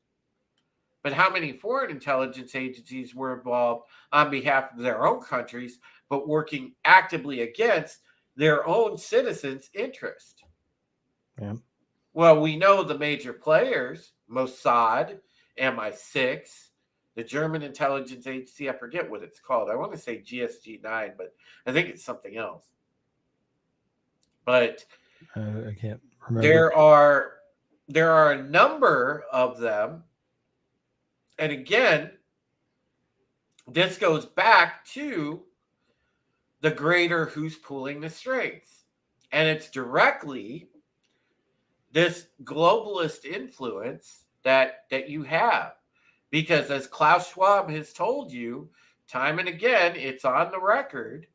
but how many foreign intelligence agencies were involved on behalf of their own countries, but working actively against their own citizens' interest? Yeah. Well, we know the major players: Mossad, MI6, the German intelligence agency. I forget what it's called. I want to say GSG-9, but I think it's something else. But I can't remember. There are a number of them. And again, this goes back to the greater who's pulling the strings. And it's directly this globalist influence that you have. Because as Klaus Schwab has told you time and again, it's on the record,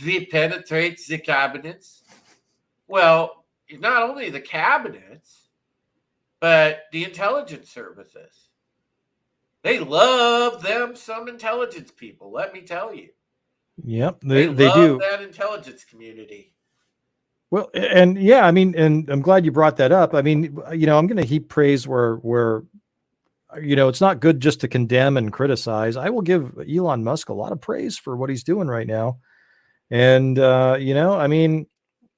we penetrate the cabinets. Well, not only the cabinets, but the intelligence services. They love them some intelligence people, let me tell you. Yep, they love do. That intelligence community. Well, and yeah, I mean, and I'm glad you brought that up. I mean, I'm going to heap praise where it's not good just to condemn and criticize. I will give Elon Musk a lot of praise for what he's doing right now. And, I mean,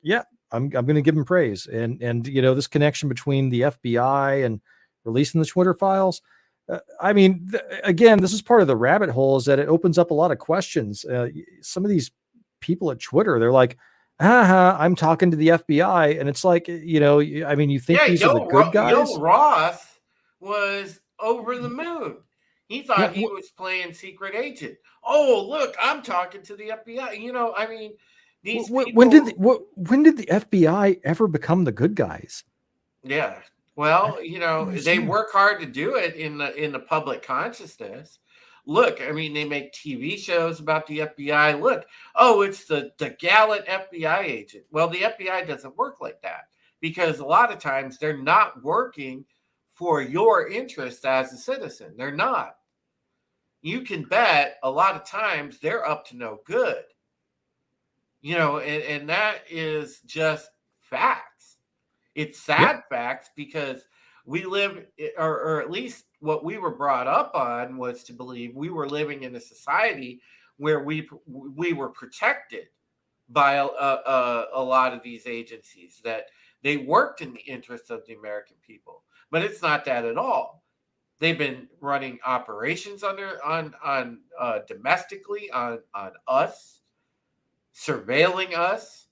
yeah, I'm going to give him praise. And, this connection between the FBI and releasing the Twitter files. I mean, again, this is part of the rabbit hole, is that it opens up a lot of questions. Some of these people at Twitter, they're like, I'm talking to the FBI. And it's like, I mean, you think these are the good guys? Yo Roth was over the moon. He thought he was playing secret agent. Oh, look, I'm talking to the FBI. I mean, these people... When did the FBI ever become the good guys? Yeah. Well, they work hard to do it in the public consciousness. Look, I mean, they make TV shows about the FBI. Look, it's the gallant FBI agent. Well, the FBI doesn't work like that, because a lot of times they're not working for your interest as a citizen. They're not. You can bet a lot of times they're up to no good. And that is just facts. It's sad facts, because we live, or at least what we were brought up on was to believe we were living in a society where we were protected by a lot of these agencies, that they worked in the interests of the American people. But it's not that at all. They've been running operations on domestically on us, surveilling us,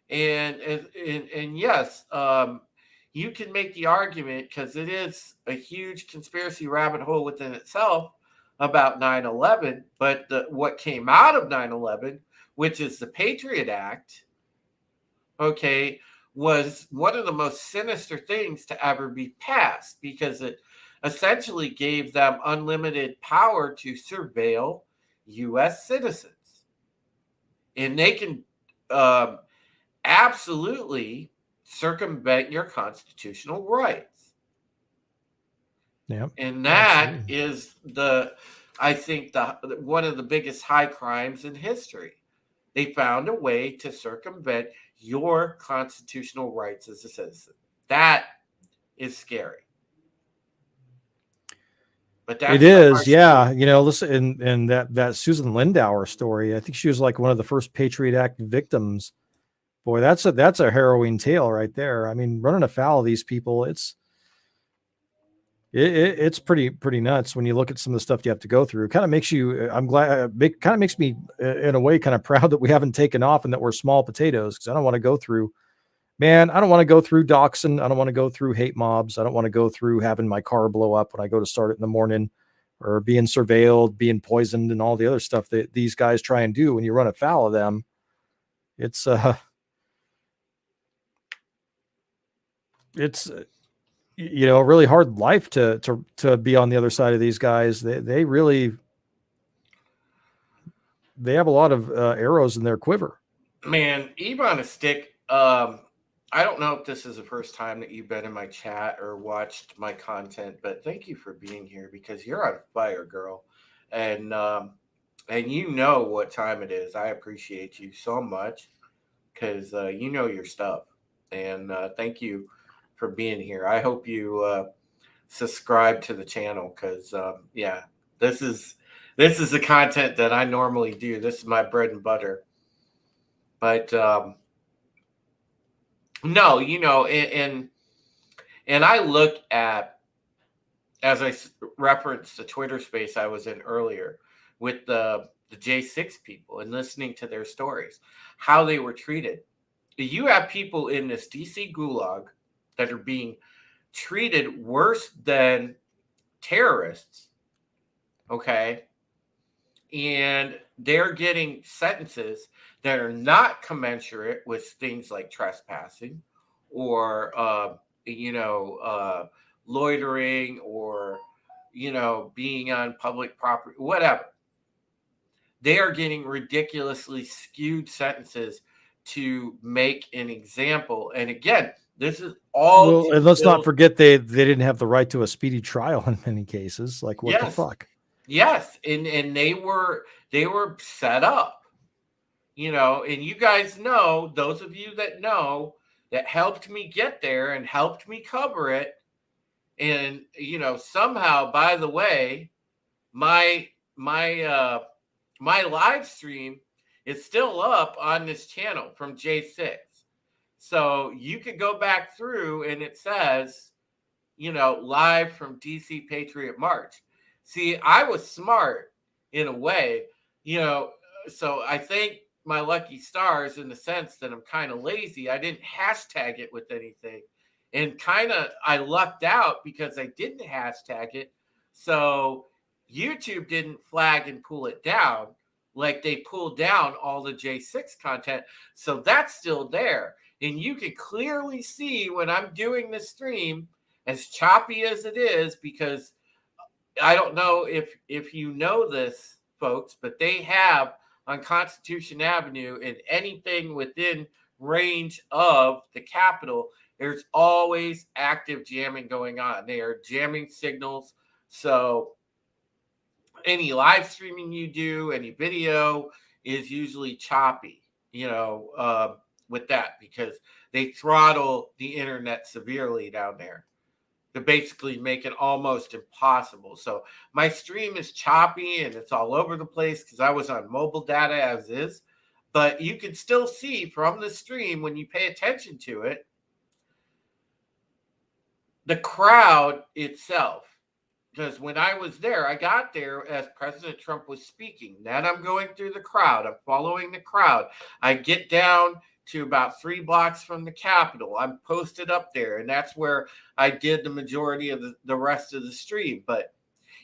And yes, you can make the argument, because it is a huge conspiracy rabbit hole within itself, about 9/11. But what came out of 9/11, which is the Patriot Act, was one of the most sinister things to ever be passed, because it essentially gave them unlimited power to surveil U.S. citizens. And they can absolutely circumvent your constitutional rights. Yeah. And that is I think one of the biggest high crimes in history. They found a way to circumvent your constitutional rights as a citizen. That is scary. But that's It is, yeah. You know, listen, and that Susan Lindauer story, I think she was like one of the first Patriot Act victims. Boy, that's a harrowing tale right there. I mean, running afoul of these people, it's pretty nuts when you look at some of the stuff you have to go through. It kind of makes you, I'm glad, kind of makes me in a way kind of proud that we haven't taken off and that we're small potatoes, because I don't want to go through, man, I don't want to go through doxing. I don't want to go through hate mobs. I don't want to go through having my car blow up when I go to start it in the morning, or being surveilled, being poisoned, and all the other stuff that these guys try and do when you run afoul of them. It's you know, a really hard life to be on the other side of these guys. They really, they have a lot of arrows in their quiver. Man, Eve on a Stick. I don't know if this is the first time that you've been in my chat or watched my content, but thank you for being here, because you're on fire, girl. And you know what time it is. I appreciate you so much, because you know your stuff. And thank you for being here. I hope you subscribe to the channel, because yeah, this is the content that I normally do. This is my bread and butter. But no, you know, and I look at, as I referenced the Twitter space I was in earlier with the J6 people, and listening to their stories, how they were treated. You have people in this DC gulag that are being treated worse than terrorists, okay? And they're getting sentences that are not commensurate with things like trespassing, or loitering, or being on public property, whatever. They are getting ridiculously skewed sentences to make an example. And again, this is all. Well, and let's not forget they didn't have the right to a speedy trial in many cases. Like, what the fuck? Yes, and they were set up, and you guys know, those of you that know, that helped me get there and helped me cover it. And somehow, by the way, my live stream is still up on this channel from J6. So you could go back through, and it says, live from DC Patriot March. See, I was smart in a way, so I think my lucky stars, in the sense that I'm kind of lazy. I didn't hashtag it with anything, and I lucked out because I didn't hashtag it. So YouTube didn't flag and pull it down like they pulled down all the J6 content. So that's still there. And you can clearly see when I'm doing the stream, as choppy as it is, because I don't know if you know this, folks, but they have on Constitution Avenue, and anything within range of the Capitol, there's always active jamming going on. They are jamming signals. So any live streaming you do, any video, is usually choppy, with that, because they throttle the internet severely down there to basically make it almost impossible. So my stream is choppy and it's all over the place because I was on mobile data as is. But you can still see from the stream, when you pay attention to it, the crowd itself. Because when I was there, I got there as President Trump was speaking. Then I'm going through the crowd. I'm following the crowd. I get down to about 3 blocks from the Capitol. I'm posted up there, and that's where I did the majority of the rest of the stream. But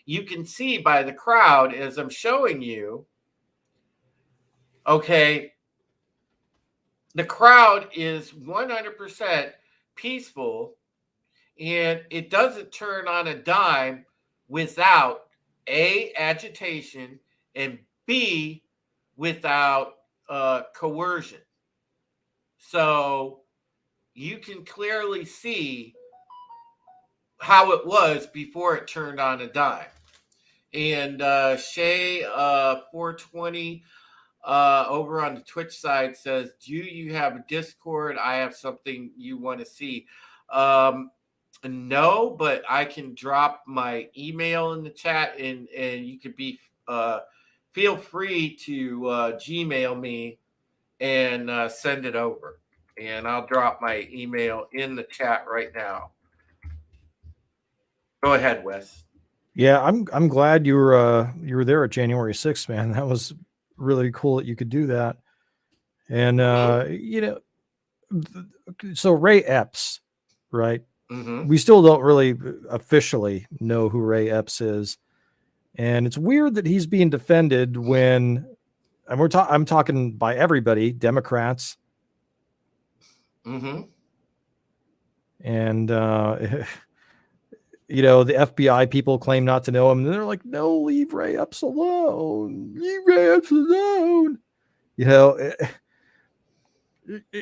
you can see by the crowd, as I'm showing you, okay, the crowd is 100% peaceful, and it doesn't turn on a dime without A, agitation, and B, without coercion. So you can clearly see how it was before it turned on a dime. And Shay 420 over on the Twitch side says, do you have a Discord? I have something you want to see. No, but I can drop my email in the chat, and you could be feel free to Gmail me and send it over. And I'll drop my email in the chat right now. Go ahead, Wes. Yeah, I'm glad you were there at January 6th, man. That was really cool that you could do that. And you know, so Ray Epps, right? Mm-hmm. We still don't really officially know who Ray Epps is, and it's weird that he's being defended when, and I'm talking by everybody, Democrats, Mm-hmm. and you know, the FBI people claim not to know him, and they're like, "No, leave Ray Epps alone. Leave Ray Epps alone." You know,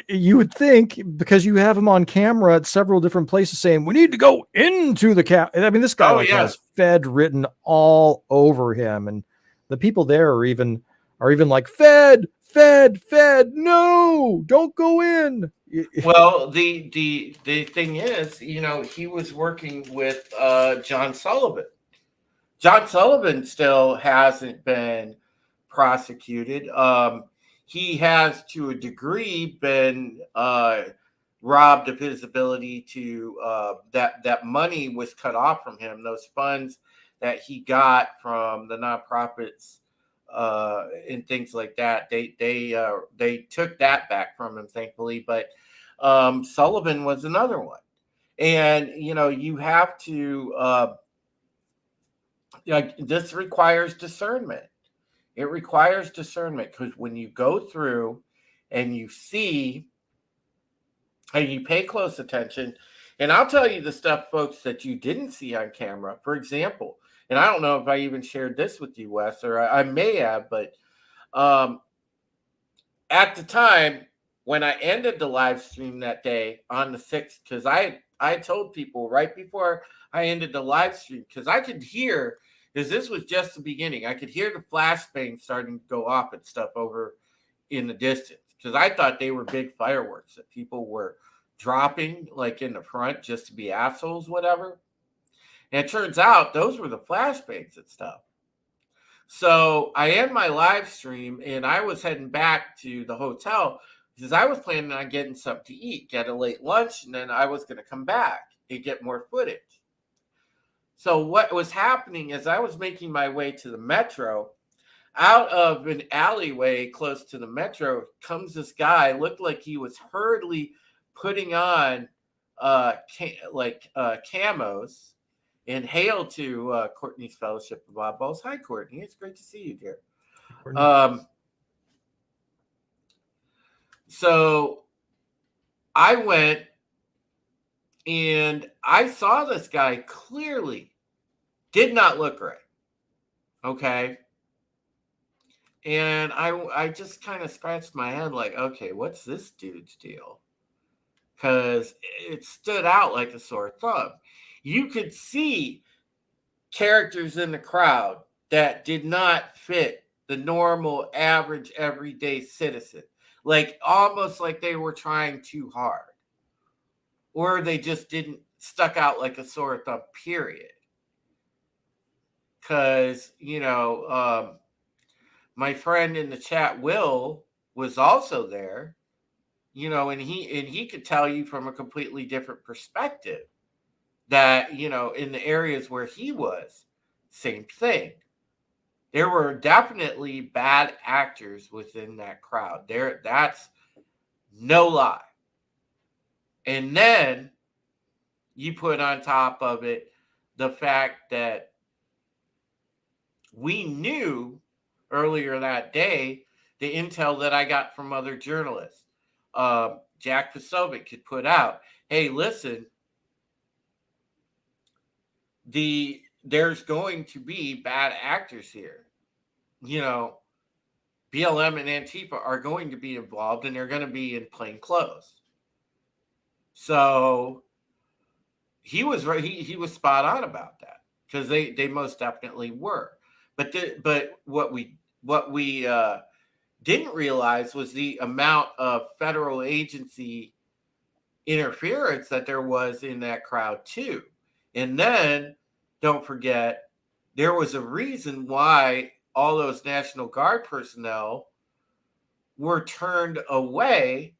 you would think, because you have him on camera at several different places saying we need to go into the cap. I mean, this guy has Fed written all over him, and the people there are even like, Fed. No, don't go in. Well, the thing is, you know, he was working with John Sullivan. John Sullivan still hasn't been prosecuted. He has, to a degree, been robbed of his ability to that money was cut off from him. Those funds that he got from the nonprofits and things like that, they took that back from him, thankfully. But Sullivan was another one, and you know, you have to. This requires discernment. It requires discernment, because when you go through and you see and you pay close attention, and I'll tell you the stuff, folks, that you didn't see on camera. For example, and I don't know if I even shared this with you, Wes, or I may have, but at the time when I ended the live stream that day on the 6th, because I told people right before I ended the live stream, because I could hear, because this was just the beginning, I could hear the flashbang starting to go off and stuff over in the distance, because I thought they were big fireworks that people were dropping like in the front just to be assholes, whatever. And it turns out those were the flashbangs and stuff. So I end my live stream, and I was heading back to the hotel because I was planning on getting something to eat, get a late lunch, and then I was going to come back and get more footage. So what was happening is I was making my way to the metro. Out of an alleyway close to the metro comes this guy, looked like he was hurriedly putting on camos. And hail to Courtney's Fellowship of Oddballs. Hi, Courtney. It's great to see you, dear. So I went and I saw this guy clearly did not look right. Okay. And I just kind of scratched my head like, okay, what's this dude's deal? Because it stood out like a sore thumb. You could see characters in the crowd that did not fit the normal, average, everyday citizen. Like almost like they were trying too hard. Or they just didn't stuck out like a sore thumb, period. Because, you know, my friend in the chat, Will, was also there, you know, and he could tell you from a completely different perspective that, you know, in the areas where he was, same thing. There were definitely bad actors within that crowd. That's no lie. And then you put on top of it the fact that we knew earlier that day the intel that I got from other journalists. Jack Posobiec could put out, hey, listen, there's going to be bad actors here. You know, BLM and Antifa are going to be involved, and they're going to be in plain clothes. So he was right. He was spot on about that, because they most definitely were. But what we didn't realize was the amount of federal agency interference that there was in that crowd too. And then don't forget, there was a reason why all those National Guard personnel were turned away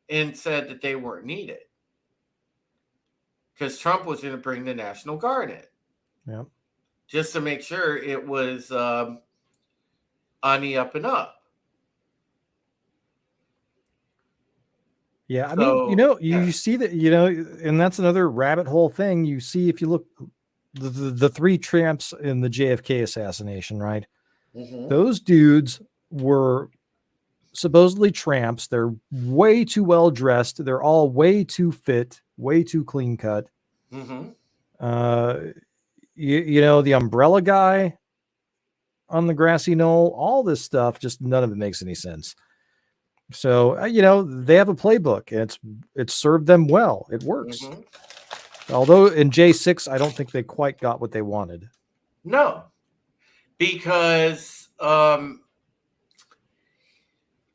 and said that they weren't needed. Because Trump was going to bring the National Guard in. Yeah. Just to make sure it was on the up and up. Yeah, I mean, you see that, and that's another rabbit hole thing. You see, if you look, the three tramps in the JFK assassination, right? Mm-hmm. Those dudes were supposedly tramps. They're way too well dressed. They're all way too fit, way too clean cut. Mm-hmm. The umbrella guy on the grassy knoll, all this stuff, just none of it makes any sense. So, they have a playbook, and it's served them well. It works. Mm-hmm. Although in J6, I don't think they quite got what they wanted. No, because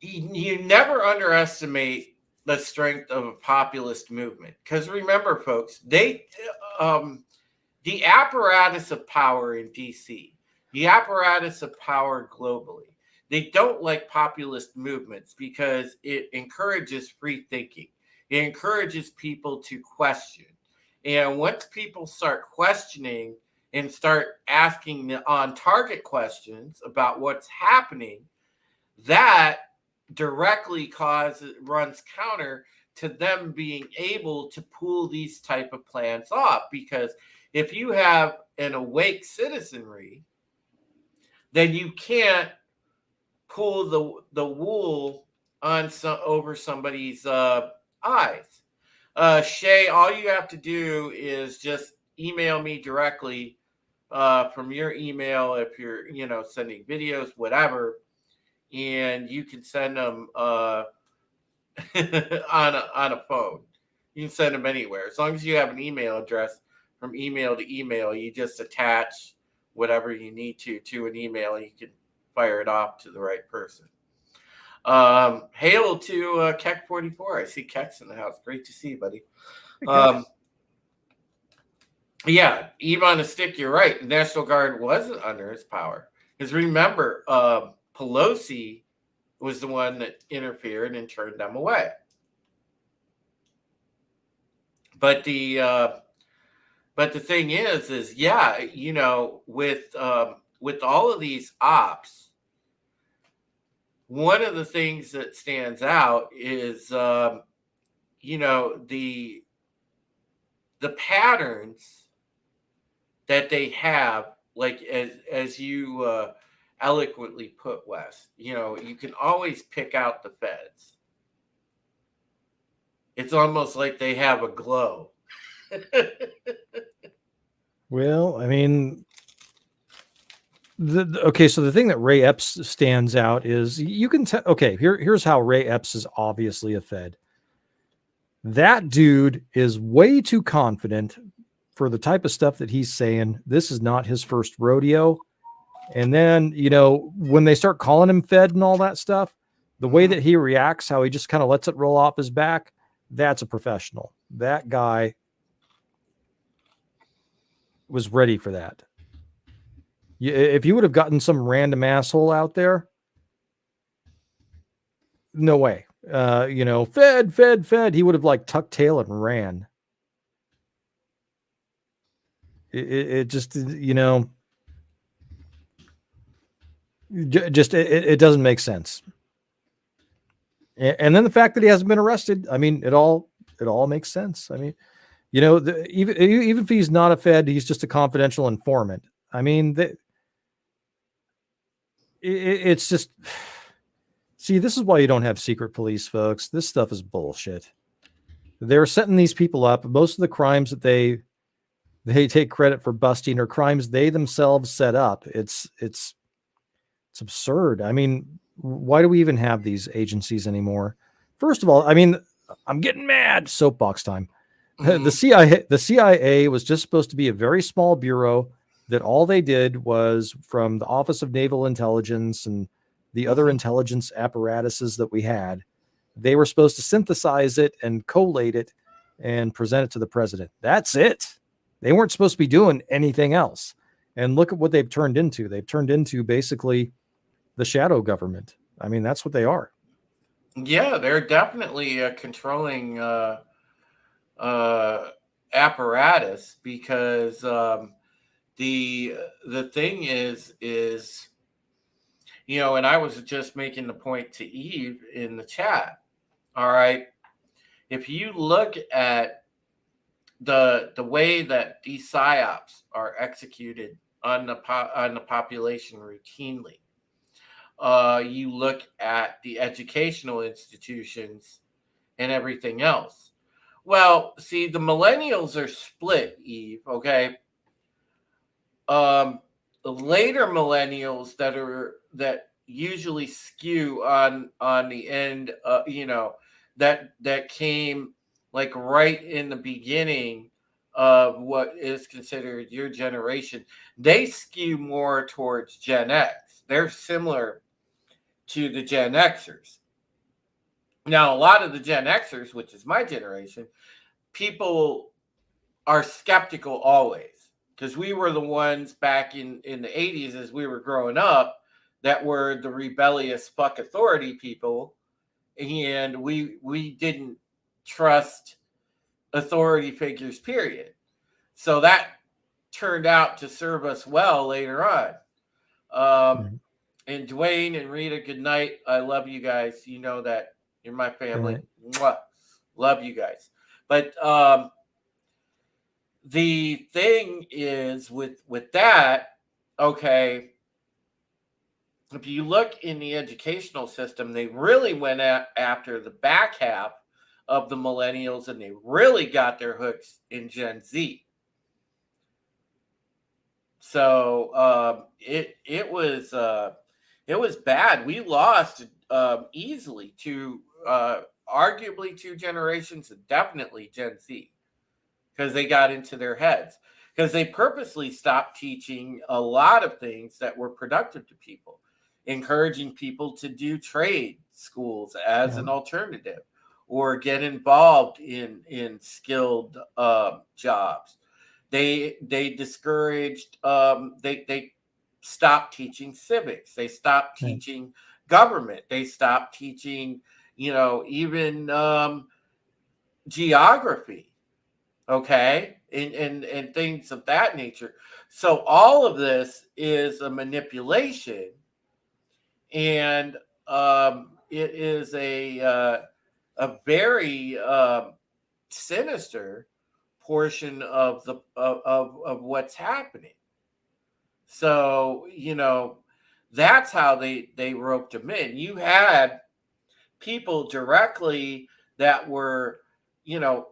you never underestimate the strength of a populist movement. Because remember, folks, the apparatus of power in DC, the apparatus of power globally, they don't like populist movements because it encourages free thinking. It encourages people to question. And once people start questioning and start asking the on-target questions about what's happening, that directly runs counter to them being able to pull these type of plans off. Because if you have an awake citizenry, then you can't pull the wool on over somebody's eyes. Shay, all you have to do is just email me directly from your email if you're sending videos, whatever, and you can send them on a phone. You can send them anywhere as long as you have an email address. From email to email, you just attach whatever you need to an email, and you can fire it off to the right person. Hail to Keck 44. I see Keck's in the house. Great to see you, buddy. Yeah, Eve on a stick, you're right. The National Guard wasn't under his power. Because remember, Pelosi was the one that interfered and turned them away. But the thing is yeah, with all of these ops, one of the things that stands out is the patterns that they have, like as you eloquently put, Wes. You can always pick out the feds. It's almost like they have a glow. Well, I mean, so the thing that Ray Epps stands out is you can tell. Okay, here's how Ray Epps is obviously a Fed. That dude is way too confident for the type of stuff that he's saying. This is not his first rodeo. And then, when they start calling him Fed and all that stuff, the way that he reacts, how he just kind of lets it roll off his back, that's a professional. That guy was ready for that. If you would have gotten some random asshole out there, no way. Fed, he would have tucked tail and ran. It just, it doesn't make sense. And then the fact that he hasn't been arrested, I mean, it all makes sense. I mean, even if he's not a Fed, he's just a confidential informant. I mean, it's just, see, this is why you don't have secret police, folks. This stuff is bullshit. They're setting these people up. Most of the crimes that they take credit for busting are crimes they themselves set up. It's absurd. I mean, why do we even have these agencies anymore? First of all, I mean, I'm getting mad. Soapbox time. Mm-hmm. The CIA was just supposed to be a very small bureau that all they did was, from the Office of Naval Intelligence and the other intelligence apparatuses that we had, they were supposed to synthesize it and collate it and present it to the president. That's it. They weren't supposed to be doing anything else. And look at what they've turned into. They've turned into basically the shadow government. I mean, that's what they are. Yeah, they're definitely controlling apparatus, because the thing is and I was just making the point to Eve in the chat. All right, if you look at the way that these psyops are executed on the population routinely, you look at the educational institutions and everything else. Well, see, the millennials are split, Eve. Okay, the later millennials that usually skew on the end, that came like right in the beginning of what is considered your generation. They skew more towards Gen X. They're similar to the Gen Xers. Now, a lot of the Gen Xers, which is my generation, people are skeptical always, because we were the ones back in the 80s as we were growing up that were the rebellious fuck authority people, and we didn't trust authority figures, period. So that turned out to serve us well later on. And Dwayne and Rita, good night. I love you guys. You know that you're my family. Mwah. Love you guys. But the thing is with that, okay, if you look in the educational system, they really went after the back half of the millennials, and they really got their hooks in Gen Z. So it was bad. We lost easily to arguably 2 generations, and definitely Gen Z, because they got into their heads, because they purposely stopped teaching a lot of things that were productive to people, encouraging people to do trade schools as an alternative, or get involved in skilled jobs. They discouraged. They stopped teaching civics. They stopped teaching government. They stopped teaching, even geography. Okay, and things of that nature. So all of this is a manipulation, and it is a very sinister portion of the of what's happening. So that's how they roped them in. You had people directly that were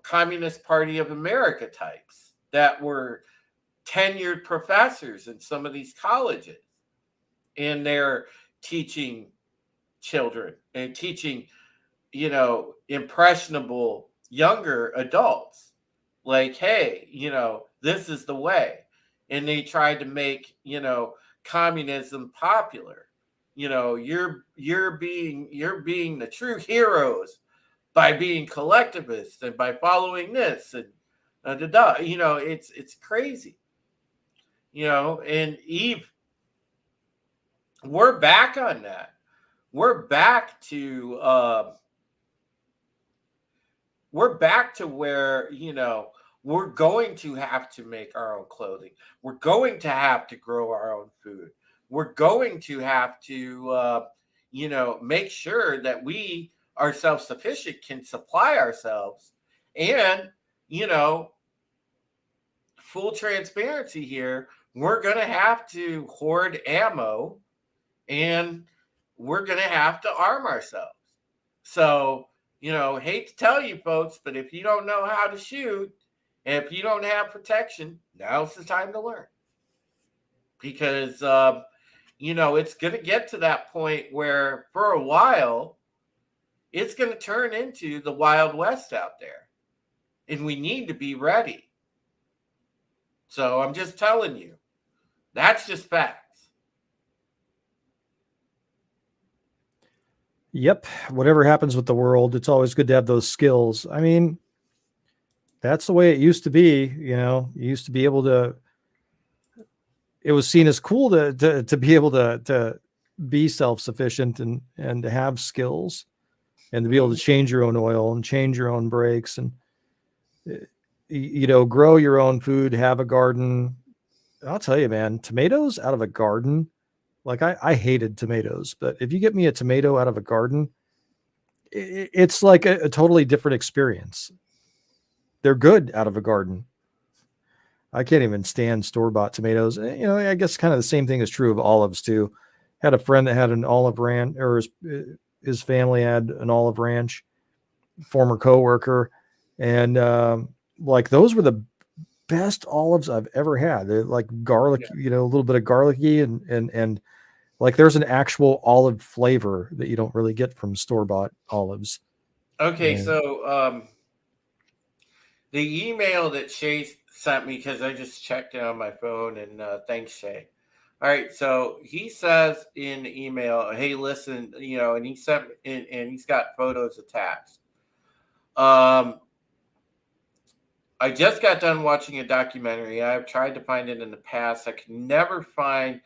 Communist Party of America types that were tenured professors in some of these colleges, and they're teaching children and teaching impressionable younger adults, like, hey, this is the way. And they tried to make communism popular. You're being the true heroes by being collectivists and by following this, and it's crazy. And Eve, we're back on that. We're back to where we're going to have to make our own clothing. We're going to have to grow our own food. We're going to have to make sure that we are self-sufficient, can supply ourselves. And full transparency here, we're going to have to hoard ammo, and we're going to have to arm ourselves. So, hate to tell you folks, but if you don't know how to shoot, and if you don't have protection, now's the time to learn. Because, it's going to get to that point where for a while, it's going to turn into the Wild West out there. And we need to be ready. So I'm just telling you, that's just facts. Yep. Whatever happens with the world, it's always good to have those skills. I mean, That's the way it used to be. You know, you used to be able to, it was seen as cool to be able to be self-sufficient and to have skills and to be able to change your own oil and change your own brakes and, you know, grow your own food, have a garden. I'll tell you, man, tomatoes out of a garden, like I hated tomatoes, but if you get me a tomato out of a garden, it's like a totally different experience. They're good out of a garden. I can't even stand store-bought tomatoes. You know, I guess kind of the same thing is true of olives too. Had a friend that had an olive ranch, or his family had an olive ranch, former coworker, and like those were the best olives I've ever had. They're like garlic, you know, a little bit of garlicky and like there's an actual olive flavor that you don't really get from store-bought olives. Okay, And so the email that Shay sent me, because I just checked it on my phone, and thanks, Shay. All right, so he says in the email, hey, listen, you know, and he sent and he's got photos attached. I just got done watching a documentary. I've tried to find it in the past. I could never find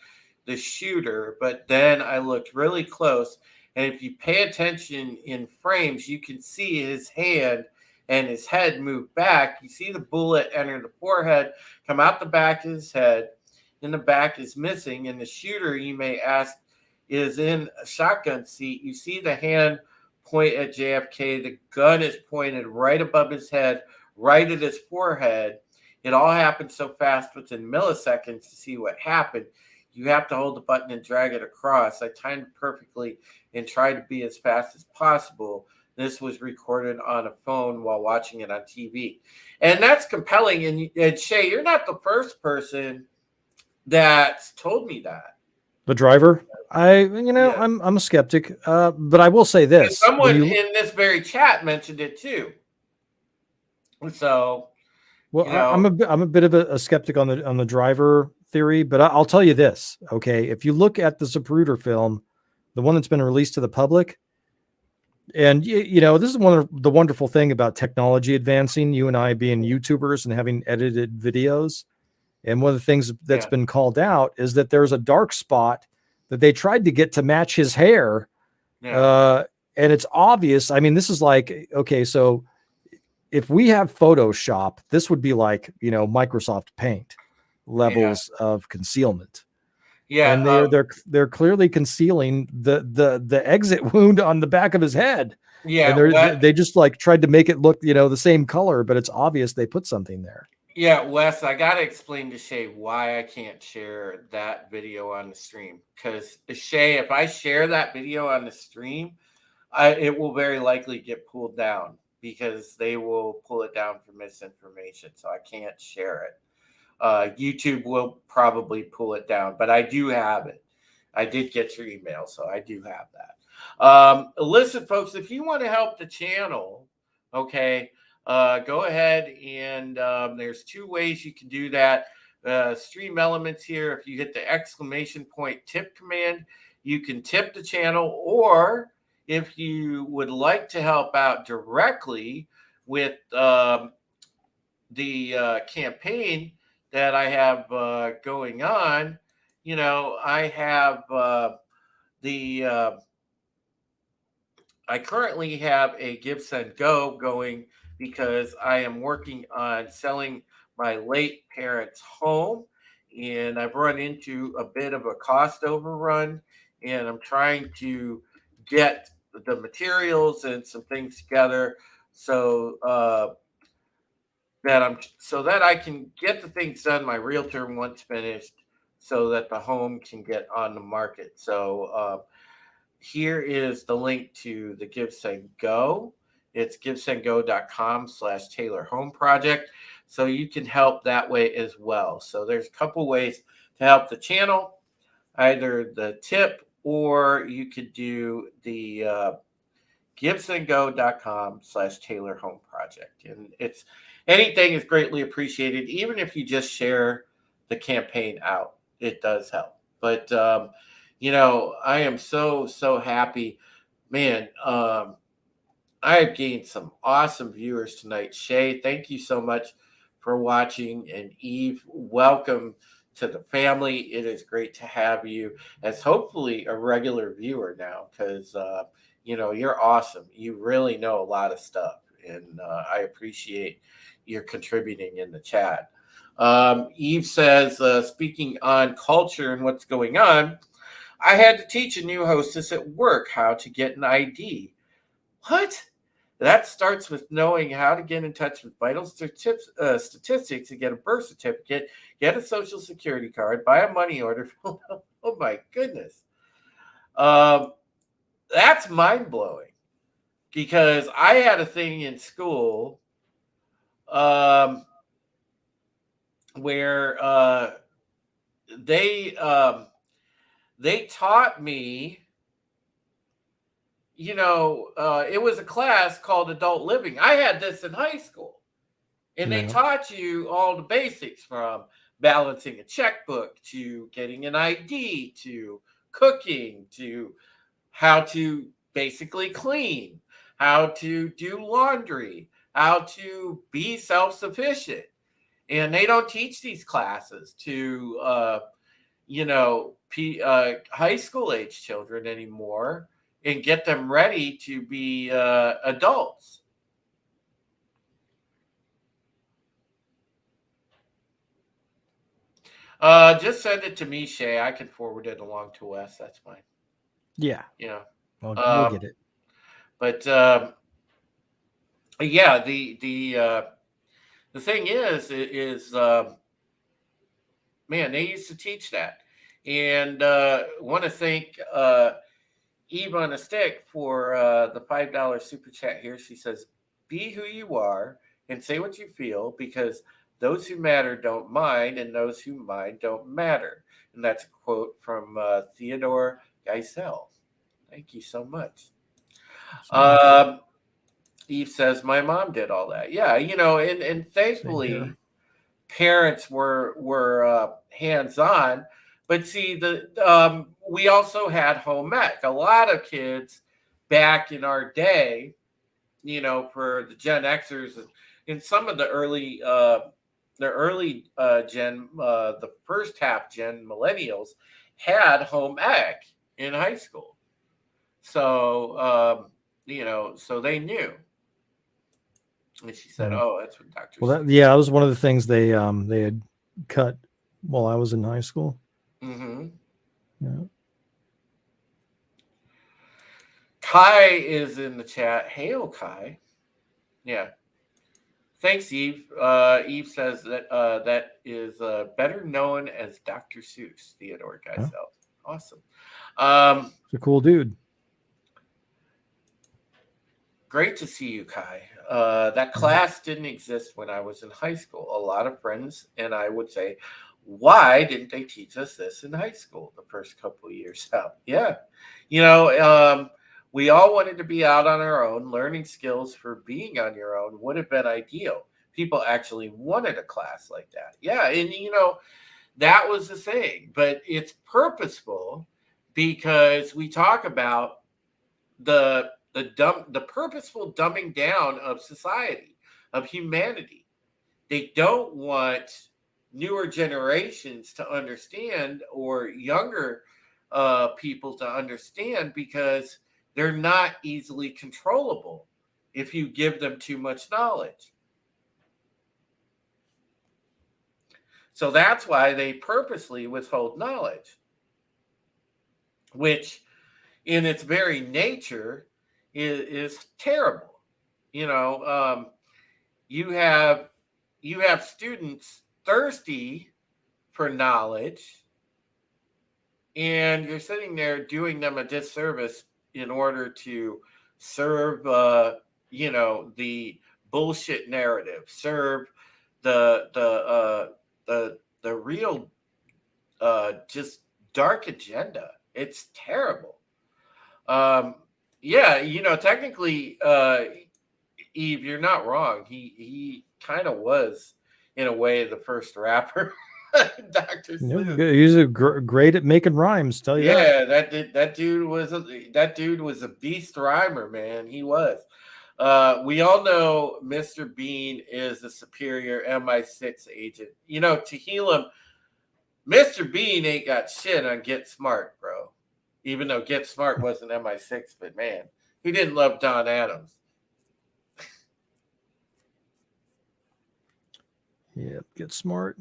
the shooter, but then I looked really close. And if you pay attention in frames, you can see his hand and his head move back. You see the bullet enter the forehead, come out the back of his head, and the back is missing. And the shooter, you may ask, is in a shotgun seat. You see the hand point at JFK. The gun is pointed right above his head, right at his forehead. It all happened so fast within milliseconds. To see what happened, you have to hold the button and drag it across. I timed it perfectly and tried to be as fast as possible. This was recorded on a phone while watching it on TV. And that's compelling. And Shay, you're not the first person that's told me that. the driver, I'm a skeptic, but I will say this: someone in this very chat mentioned it too. So, well, I'm a bit of a skeptic on the driver theory, but I'll tell you this: okay, if you look at the Zapruder film, the one that's been released to the public, and you know, this is one of the wonderful thing about technology advancing. You and I being YouTubers and having edited videos, and one of the things that's been called out is that there's a dark spot that they tried to get to match his hair, and it's obvious. I mean, this is like, okay, so if we have Photoshop, this would be like, you know, Microsoft Paint levels of concealment. Yeah, and they're clearly concealing the exit wound on the back of his head. Yeah, and they just like tried to make it look, you know, the same color, but it's obvious they put something there. Yeah, Wes, I gotta explain to Shay why I can't share that video on the stream. Because Shay, if I share that video on the stream, it will very likely get pulled down because they will pull it down for misinformation. So I can't share it. YouTube will probably pull it down, but I do have it. I did get your email, so I do have that. Listen, folks, if you want to help the channel, okay, go ahead and there's two ways you can do that. Stream Elements here, if you hit the exclamation point tip command, you can tip the channel, or if you would like to help out directly with the campaign that I have going on, you know, I have I currently have a Give Send Go going because I am working on selling my late parents' home, and I've run into a bit of a cost overrun, and I'm trying to get the materials and some things together so that I can get the things done my realtor wants finished so that the home can get on the market. So here is the link to the Give Send Go. It's givesendgo.com/Taylor Home Project. So you can help that way as well. So there's a couple ways to help the channel, either the tip, or you could do the givesendgo.com/Taylor Home Project. And it's anything is greatly appreciated. Even if you just share the campaign out, it does help. But, you know, I am so happy, man. I have gained some awesome viewers tonight. Shay, thank you so much for watching. And Eve, welcome to the family. It is great to have you as hopefully a regular viewer now, because you're awesome. You really know a lot of stuff, and I appreciate your contributing in the chat. Eve says, speaking on culture and what's going on, I had to teach a new hostess at work how to get an ID. What? That starts with knowing how to get in touch with vital statistics to get a birth certificate, get a social security card, buy a money order. Oh my goodness. That's mind blowing, because I had a thing in school where they taught me, it was a class called adult living. I had this in high school, and they taught you all the basics, from balancing a checkbook to getting an ID to cooking to how to basically clean, how to do laundry, how to be self-sufficient. And they don't teach these classes to high school age children anymore, and get them ready to be adults. Just send it to me, Shay. I can forward it along to Wes. That's fine. Yeah. Yeah. We'll get it. But yeah, the thing is man, they used to teach that. And want to thank Eve on a Stick for the $5 super chat here. She says, be who you are and say what you feel, because those who matter don't mind, and those who mind don't matter. And that's a quote from Theodore Geisel. Thank you so much. Eve says, my mom did all that. Yeah, and thankfully parents were hands-on. But see, we also had home ec. A lot of kids back in our day, for the Gen Xers and some of the early gen, the first half gen millennials had home ec in high school. So, so they knew. And she said, "Oh, that's what Dr." Well, that was one of the things they had cut while I was in high school. Mm-hmm. Yeah. Kai is in the chat. Hail, Kai. Yeah. Thanks, Eve. Eve says that that is better known as Dr. Seuss, Theodore Geisel. Yeah. Awesome. He's a cool dude. Great to see you, Kai. That class didn't exist when I was in high school. A lot of friends and I would say, why didn't they teach us this in high school the first couple of years out? Yeah. We all wanted to be out on our own. Learning skills for being on your own would have been ideal. People actually wanted a class like that. Yeah. And, that was the thing. But it's purposeful, because we talk about the purposeful dumbing down of society, of humanity. They don't want newer generations to understand, or younger people to understand, because they're not easily controllable if you give them too much knowledge. So that's why they purposely withhold knowledge, which in its very nature is terrible. You have students thirsty for knowledge, and you're sitting there doing them a disservice in order to serve the bullshit narrative, serve the real just dark agenda. It's terrible. Technically, Eve, you're not wrong. He kind of was, in a way, the first rapper. Dr. Seuss. He's great at making rhymes. Tell you that. Yeah, that dude was a beast rhymer, man. He was. We all know Mr. Bean is a superior MI6 agent. To heal him, Mr. Bean ain't got shit on Get Smart, bro. Even though Get Smart wasn't MI6, but man, he didn't love Don Adams. Yeah, Get Smart.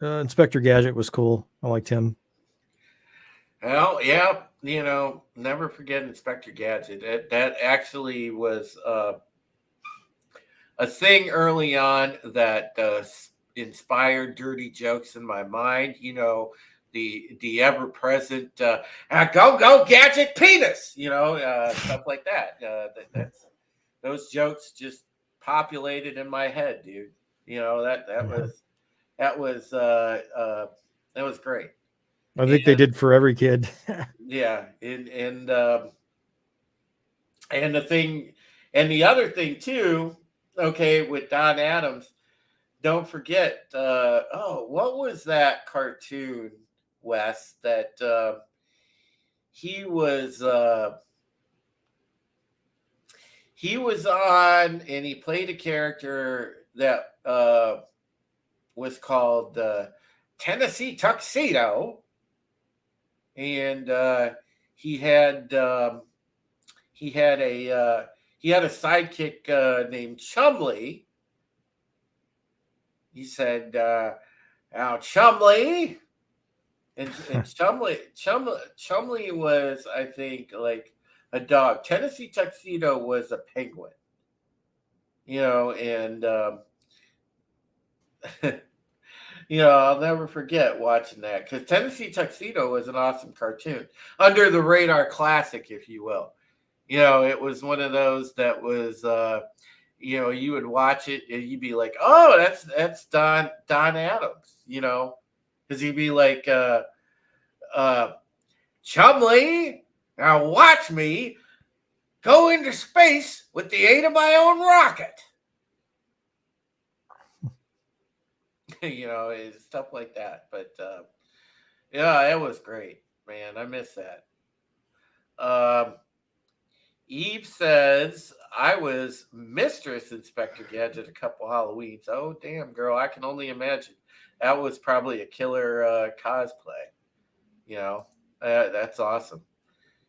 Inspector Gadget was cool. I liked him. Well, yeah, never forget Inspector Gadget. That actually was a thing early on that inspired dirty jokes in my mind. The ever present go gadget penis. Stuff like that. Those jokes just populated in my head, dude. That was great. I think they did for every kid. Yeah, and the thing, and the other thing too. Okay, with Don Adams, don't forget. What was that cartoon, Wes? That he was on, and he played a character that was called Tennessee Tuxedo. And he had a sidekick named Chumley. He said, "Now Chumley," and Chumley was, I think, like a dog. Tennessee Tuxedo was a penguin. And I'll never forget watching that, because Tennessee Tuxedo was an awesome cartoon, under the radar classic, if you will. It was one of those that was, you would watch it and you'd be like, oh, that's Don Adams, because he'd be like, Chumley, now watch me go into space with the aid of my own rocket. Stuff like that. But yeah, it was great, man. I miss that. Eve says, I was Mistress Inspector Gadget a couple Halloweens. Oh, damn, girl. I can only imagine. That was probably a killer cosplay. That's awesome.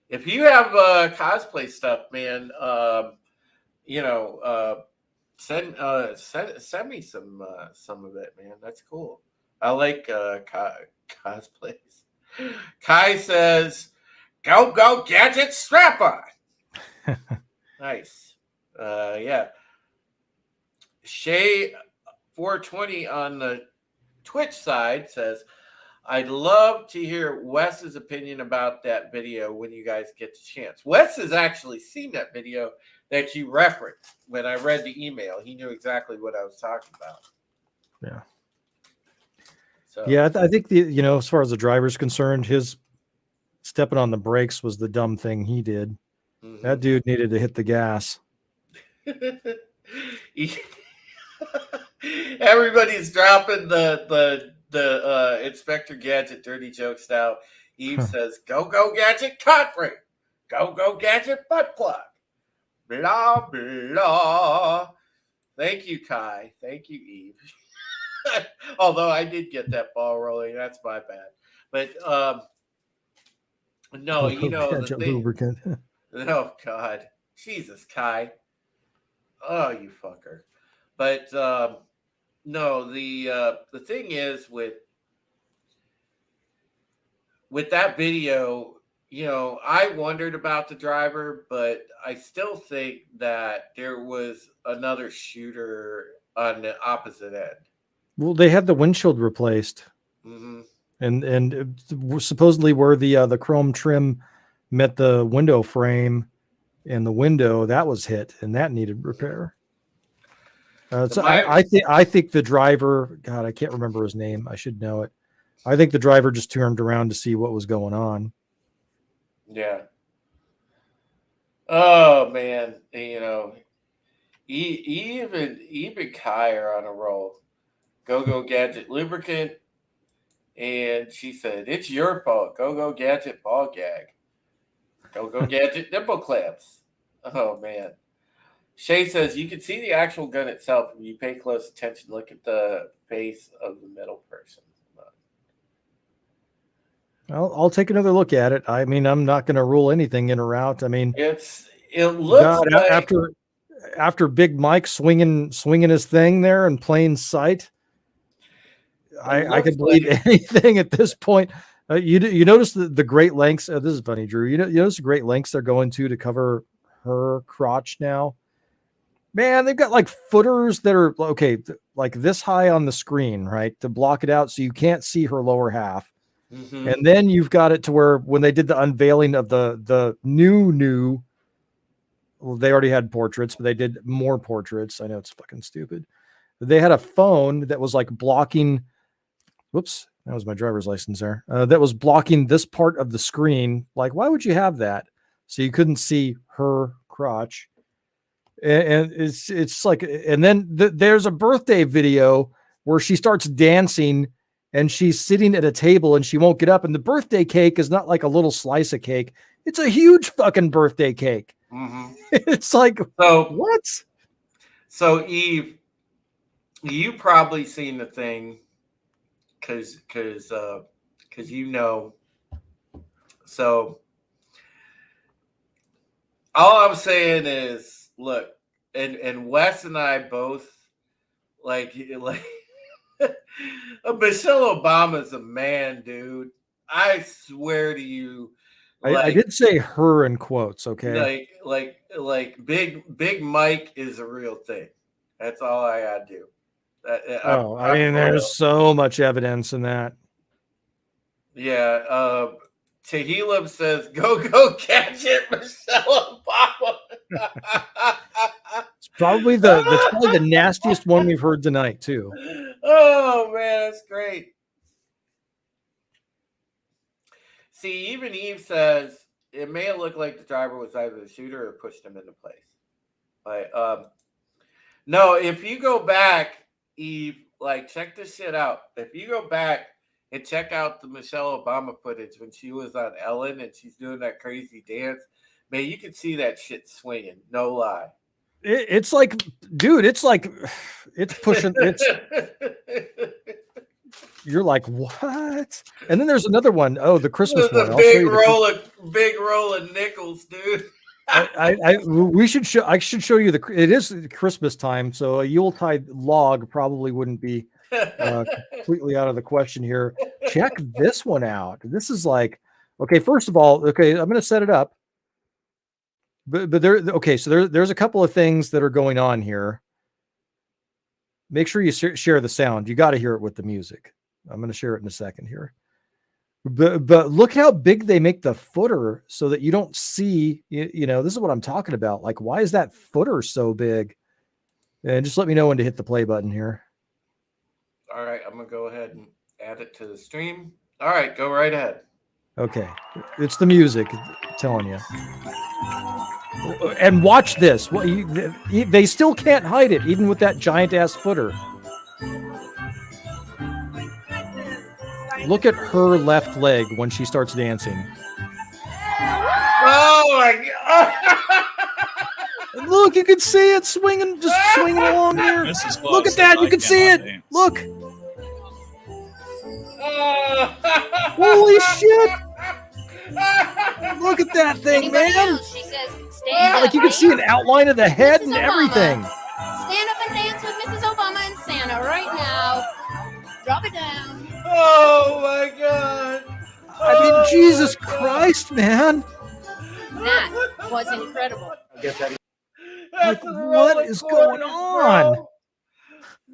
If you have cosplay stuff, man, send me some of it, man. That's cool. I like cosplays. Kai says, go gadget strap on. Nice. Yeah. Shay 420 on the Twitch side says, I'd love to hear Wes's opinion about that video when you guys get the chance. Wes has actually seen that video that you referenced. When I read the email, he knew exactly what I was talking about. Yeah. So yeah, I think as far as the driver's concerned, his stepping on the brakes was the dumb thing he did. Mm-hmm. That dude needed to hit the gas. Everybody's dropping the Inspector Gadget dirty jokes now. Eve says, go Gadget cock ring. Go Gadget butt plug. Blah, blah. Thank you, Kai. Thank you, Eve. Although I did get that ball rolling. That's my bad. But no, the thing. Lubricant. Oh, God. Jesus, Kai. Oh, you fucker. But no, the thing is with that video, I wondered about the driver, but I still think that there was another shooter on the opposite end. Well, they had the windshield replaced, mm-hmm. and supposedly where the chrome trim met the window frame, and the window that was hit, and that needed repair. So I think the driver, God, I can't remember his name. I should know it. I think the driver just turned around to see what was going on. Yeah. Oh man, even Kai are on a roll. Go Gadget lubricant, and she said it's your fault. Go Gadget ball gag. Go Gadget nipple clamps. Oh man. Shay says you can see the actual gun itself if you pay close attention. Look at the face of the middle person. I'll take another look at it. I mean, I'm not going to rule anything in or out. I mean, it looks like after Big Mike swinging his thing there in plain sight, I could believe anything at this point. You notice the great lengths. This is funny, Drew. You notice the great lengths they're going to cover her crotch now. Man, they've got like footers that are okay, like this high on the screen, right, to block it out so you can't see her lower half. Mm-hmm. And then you've got it to where when they did the unveiling of the new, well, they already had portraits, but they did more portraits. I know it's fucking stupid. They had a phone that was like blocking. Whoops, that was my driver's license there. That was blocking this part of the screen. Like, why would you have that? So you couldn't see her crotch. And it's like, and then there's a birthday video where she starts dancing and she's sitting at a table and she won't get up. And the birthday cake is not like a little slice of cake. It's a huge fucking birthday cake. Mm-hmm. It's like, so what? So Eve, you probably seen the thing because you know. So all I'm saying is, look, and Wes and I both like Michelle Obama's a man, dude. I swear to you. I did say her in quotes, okay? Like Big Mike is a real thing. That's all I gotta do. I mean, there's so much evidence in that. Yeah. Tehillim says, "Go catch it, Michelle Obama." It's probably the nastiest one we've heard tonight, too. Oh man, that's great. See, even Eve says it may have looked like the driver was either the shooter or pushed him into place. Like, no, if you go back, Eve, like, check this shit out. If you go back and check out the Michelle Obama footage when she was on Ellen and she's doing that crazy dance, man, you can see that shit swinging. No lie. It's like, dude, it's like, it's pushing. You're like, what? And then there's another one. Oh, the Christmas one. Big roll of nickels, dude. I should show you it is Christmas time, so a Yuletide log probably wouldn't be completely out of the question here. Check this one out. This is like, okay, first of all, okay, I'm going to set it up. But there's a couple of things that are going on here. Make sure you share the sound. You got to hear it with the music. I'm going to share it in a second here. But look how big they make the footer so that you don't see, you know, this is what I'm talking about. Like, why is that footer so big? And just let me know when to hit the play button here. All right, I'm going to go ahead and add it to the stream. All right, go right ahead. Okay. It's the music, I'm telling you. And watch this. They still can't hide it, even with that giant ass footer. Look at her left leg when she starts dancing. Oh my God! Look, you can see it swinging along there. Look at that! You can see it. Dance. Look. Holy shit! Look at that thing, man! She says, stand like you can see an outline of the head and everything. Stand up and dance with Mrs. Obama and Santa right now. Drop it down. Oh my God! I mean, Jesus Christ, man! That was incredible. Like, what is going on? Bro.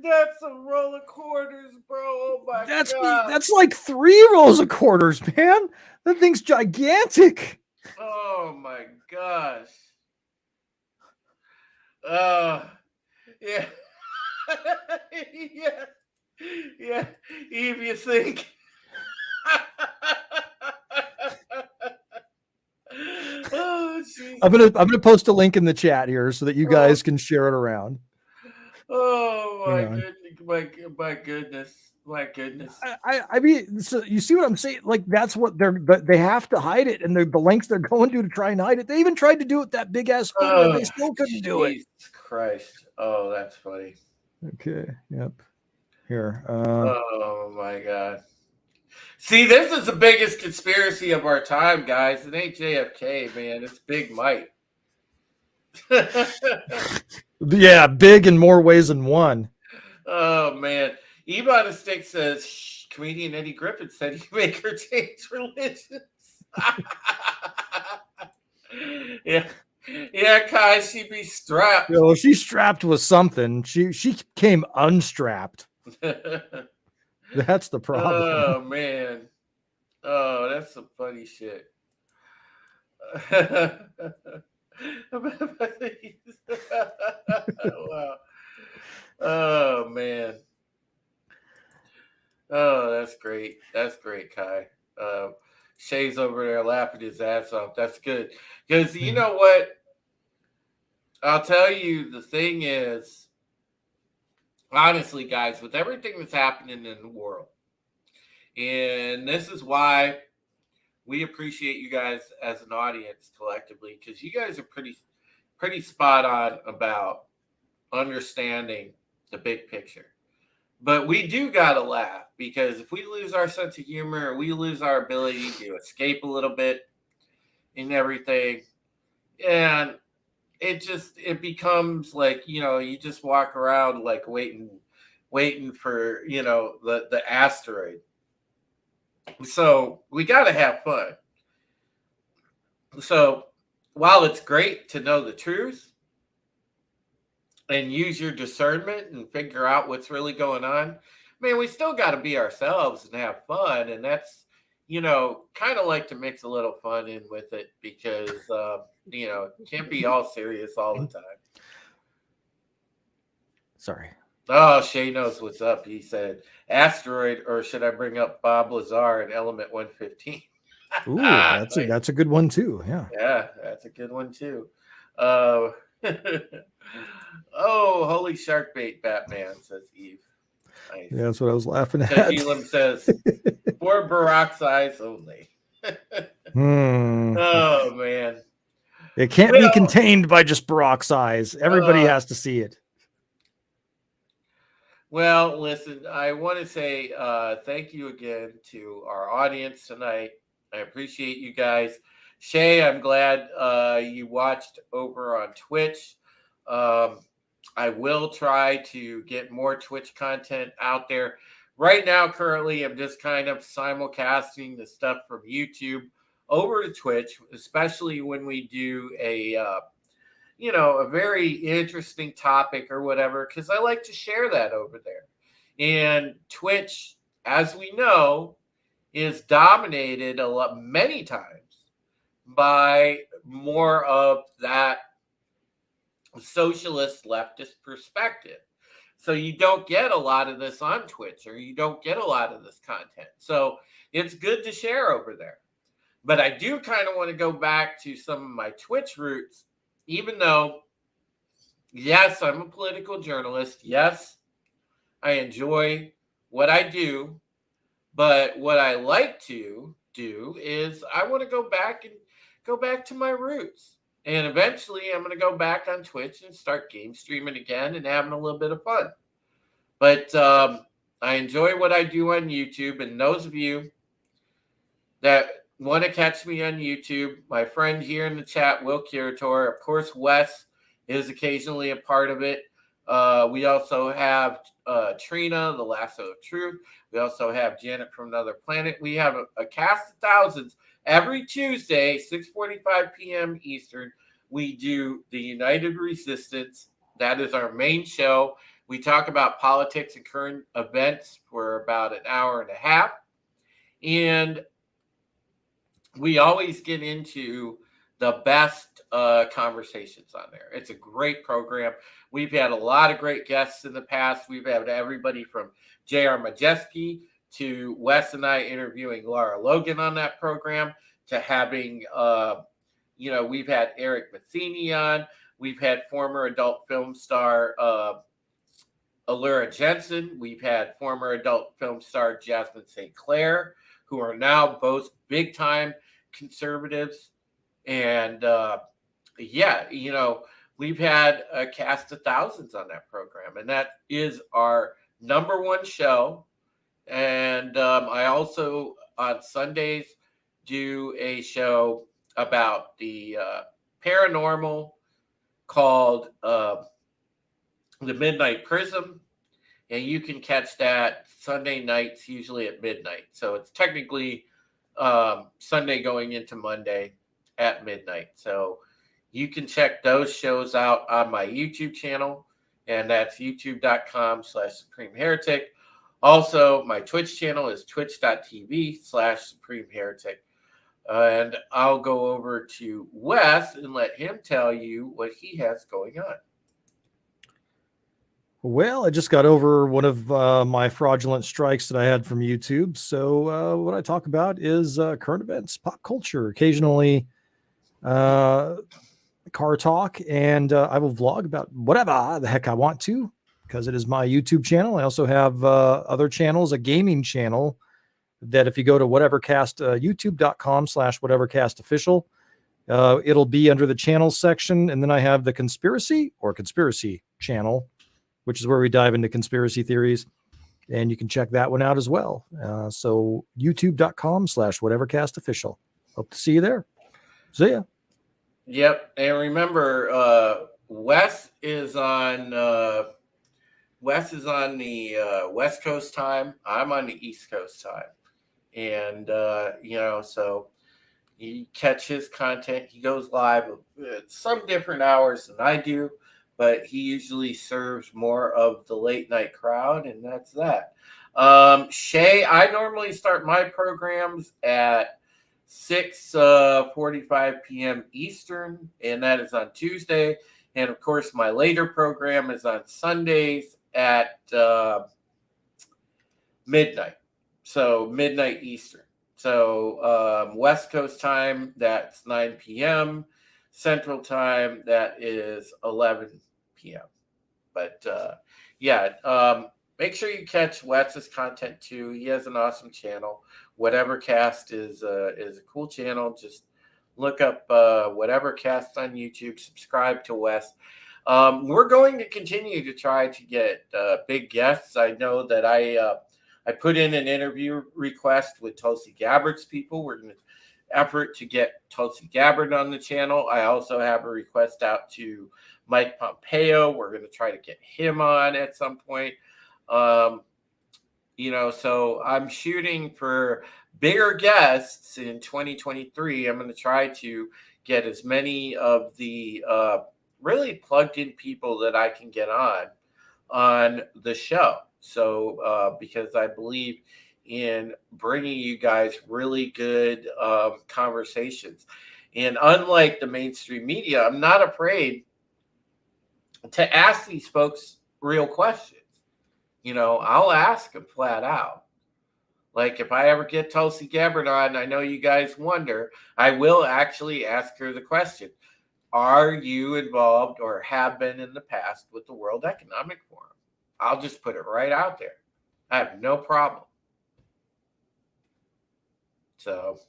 That's a roll of quarters, bro. Oh my God! That's like 3 rolls of quarters, man. That thing's gigantic. Oh my gosh. Yeah. Yeah. Eve, you think? Oh, I'm gonna post a link in the chat here so that you guys can share it around. Oh my goodness. My goodness. I mean, so you see what I'm saying? Like that's what they have to hide it, and the lengths they're going to try and hide it. They even tried to do it with that big ass scooter, and they still couldn't do it. Jesus Christ! Oh, that's funny. Okay. Yep. Here. Oh my God. See, this is the biggest conspiracy of our time, guys. It ain't JFK, man. It's Big Mike. Yeah, big in more ways than one. Oh man. Ebon a Stick says comedian Eddie Griffin said he'd make her change religions. Yeah. Yeah, Kai, she'd be strapped. Well, she's strapped with something. She came unstrapped. That's the problem. Oh man. Oh, that's some funny shit. Wow. Oh man. Oh, that's great. That's great, Kai. Shay's over there laughing his ass off. That's good. Because you know what? I'll tell you, the thing is, honestly, guys, with everything that's happening in the world, and this is why we appreciate you guys as an audience collectively, because you guys are pretty spot on about understanding the big picture. But we do gotta laugh, because if we lose our sense of humor, we lose our ability to escape a little bit and everything, and it becomes like, you just walk around like waiting for the asteroid. So we gotta have fun. So while it's great to know the truth and use your discernment and figure out what's really going on, man, we still got to be ourselves and have fun. And that's, kind of like to mix a little fun in with it, because, can't be all serious all the time. Sorry. Oh, Shay knows what's up. He said, asteroid, or should I bring up Bob Lazar in Element 115? Ooh, that's a good one too. Yeah. Yeah, that's a good one too. Oh, holy shark bait, Batman, says Eve. Nice. Yeah, that's what I was laughing at. Elam says, for Barack's eyes only. Oh, man. It can't be contained by just Barack's eyes. Everybody has to see it. Well, listen, I want to say thank you again to our audience tonight. I appreciate you guys. Shay, I'm glad you watched over on Twitch. I will try to get more Twitch content out there. Right now, currently, I'm just kind of simulcasting the stuff from YouTube over to Twitch, especially when we do a very interesting topic or whatever, because I like to share that over there. And Twitch, as we know, is dominated many times by more of that socialist leftist perspective. So you don't get a lot of this on Twitch, or you don't get a lot of this content. So it's good to share over there. But I do kind of want to go back to some of my Twitch roots, even though, yes, I'm a political journalist. Yes, I enjoy what I do. But what I like to do is I want to go back to my roots. And eventually I'm going to go back on Twitch and start game streaming again and having a little bit of fun. But I enjoy what I do on YouTube. And those of you that want to catch me on YouTube, my friend here in the chat, Will Curator, of course, Wes is occasionally a part of it. We also have Trina, the Lasso of Truth. We also have Janet from Another Planet. We have a cast of thousands. Every Tuesday, 6:45 p.m. Eastern, we do the United Resistance. That is our main show. We talk about politics and current events for about an hour and a half. And we always get into the best conversations on there. It's a great program. We've had a lot of great guests in the past. We've had everybody from J.R. Majeski to Wes and I interviewing Laura Logan on that program, to having, we've had Eric Matheny on. We've had former adult film star Allura Jensen. We've had former adult film star Jasmine St. Clair, who are now both big time conservatives. And yeah, you know, we've had a cast of thousands on that program, and that is our #1 show. And I also on Sundays do a show about the paranormal called The Midnight Prism, and you can catch that Sunday nights, usually at midnight. So it's technically Sunday going into Monday at midnight. So you can check those shows out on my YouTube channel, and that's youtube.com/Supreme Heretic. Also, my Twitch channel is twitch.tv/Supreme Heretic. And I'll go over to Wes and let him tell you what he has going on. Well, I just got over one of my fraudulent strikes that I had from YouTube. So what I talk about is current events, pop culture, occasionally car talk, and I will vlog about whatever the heck I want to, because it is my YouTube channel. I also have other channels, a gaming channel that if you go to whatevercast, youtube.com/whatevercastofficial, it'll be under the channels section. And then I have the conspiracy channel, which is where we dive into conspiracy theories. And you can check that one out as well. So youtube.com/whatevercastofficial. Hope to see you there. See ya. Yep. And remember, Wes is on the West Coast time. I'm on the East Coast time. And, you know, so you catch his content. He goes live at some different hours than I do, but he usually serves more of the late night crowd, and that's that. Shay, I normally start my programs at 6:45 p.m. Eastern, and that is on Tuesday. And of course, my later program is on Sundays at midnight. So midnight Eastern. So West Coast time, that's 9 p.m. Central time, that is 11 p.m. But yeah, make sure you catch Wes's content too. He has an awesome channel. Whatever Cast is a cool channel. Just look up Whatever Cast on YouTube. Subscribe to Wes. We're going to continue to try to get big guests. I know that I put in an interview request with Tulsi Gabbard's people. We're going to effort to get Tulsi Gabbard on the channel. I also have a request out to Mike Pompeo. We're going to try to get him on at some point. You know, so I'm shooting for bigger guests in 2023. I'm going to try to get as many of the really plugged in people that I can get on the show. So because I believe in bringing you guys really good conversations. And unlike the mainstream media, I'm not afraid to ask these folks real questions. You know, I'll ask them flat out. Like if I ever get Tulsi Gabbard on, I know you guys wonder, I will actually ask her the question, are you involved or have been in the past with the World Economic Forum? I'll just put it right out there. I have no problem. So,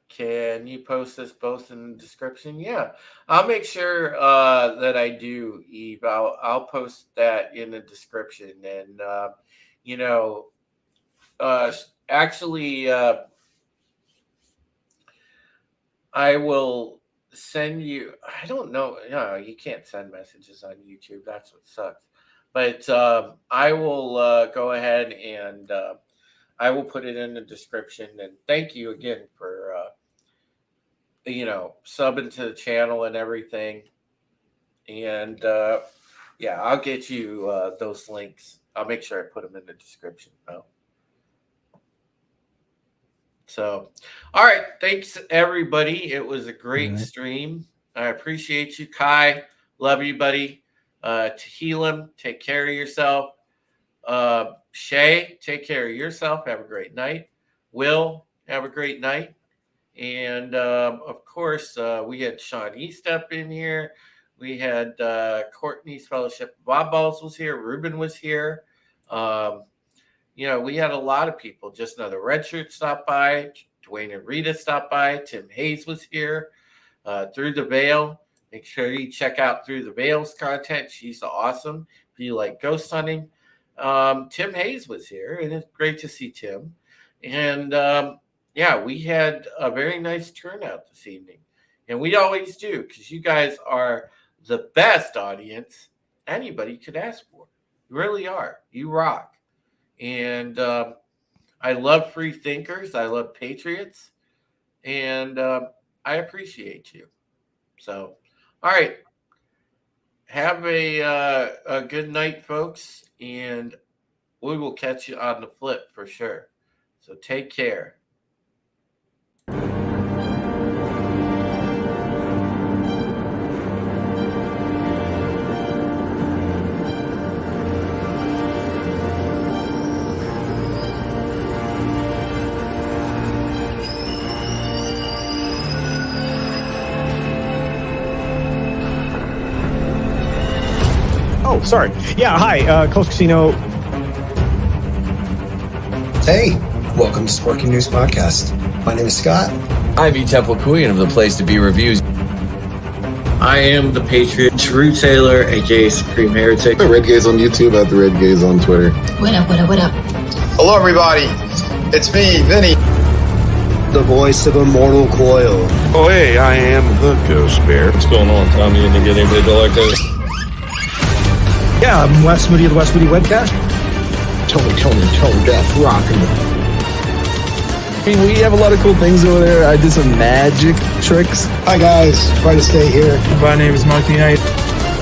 can you post this both in the description? Yeah, I'll make sure that I do, Eve. I'll post that in the description, and you know, actually, I will send you. I don't know. No, you can't send messages on YouTube. That's what sucks. But I will go ahead and I will put it in the description. And thank you again for, you know, subbing to the channel and everything. And yeah, I'll get you those links. I'll make sure I put them in the description. Oh. So, all right. Thanks, everybody. It was a great stream. I appreciate you, Kai. Love you, buddy. Tehillim, take care of yourself. Shay, take care of yourself. Have a great night. Will, have a great night. And of course, we had Sean East up in here. We had Courtney's Fellowship. Bob Balls was here. Ruben was here. You know, we had a lot of people. Just Another Redshirt stopped by. Dwayne and Rita stopped by. Tim Hayes was here. Through the Veil. Make sure you check out Through the Veil's content. She's awesome. If you like ghost hunting. Tim Hayes was here, and it's great to see Tim. And yeah, we had a very nice turnout this evening. And we always do, because you guys are the best audience anybody could ask for. You really are. You rock. And I love free thinkers. I love patriots. And I appreciate you. So, all right. Have a good night, folks. And we will catch you on the flip for sure. So take care. Oh, sorry. Yeah, hi, Coast Casino. Hey, welcome to Sparking News Podcast. My name is Scott. I'm E. Temple Queen of the Place to Be Reviews. I am the Patriot, True Sailor, aka Supreme Heretic. The Red Gaze on YouTube, at the Red Gaze on Twitter. What up, what up, what up? Hello, everybody. It's me, Vinny. The voice of Immortal Coil. Oh, hey, I am the Ghost Bear. What's going on, Tommy? And get anybody to like this? Yeah, I'm Wes Moody of the Wes Moody Webcast. Tone Death, rocking. I mean, we have a lot of cool things over there. I did some magic tricks. Hi, guys. Try to stay here. My name is Monkey Knight.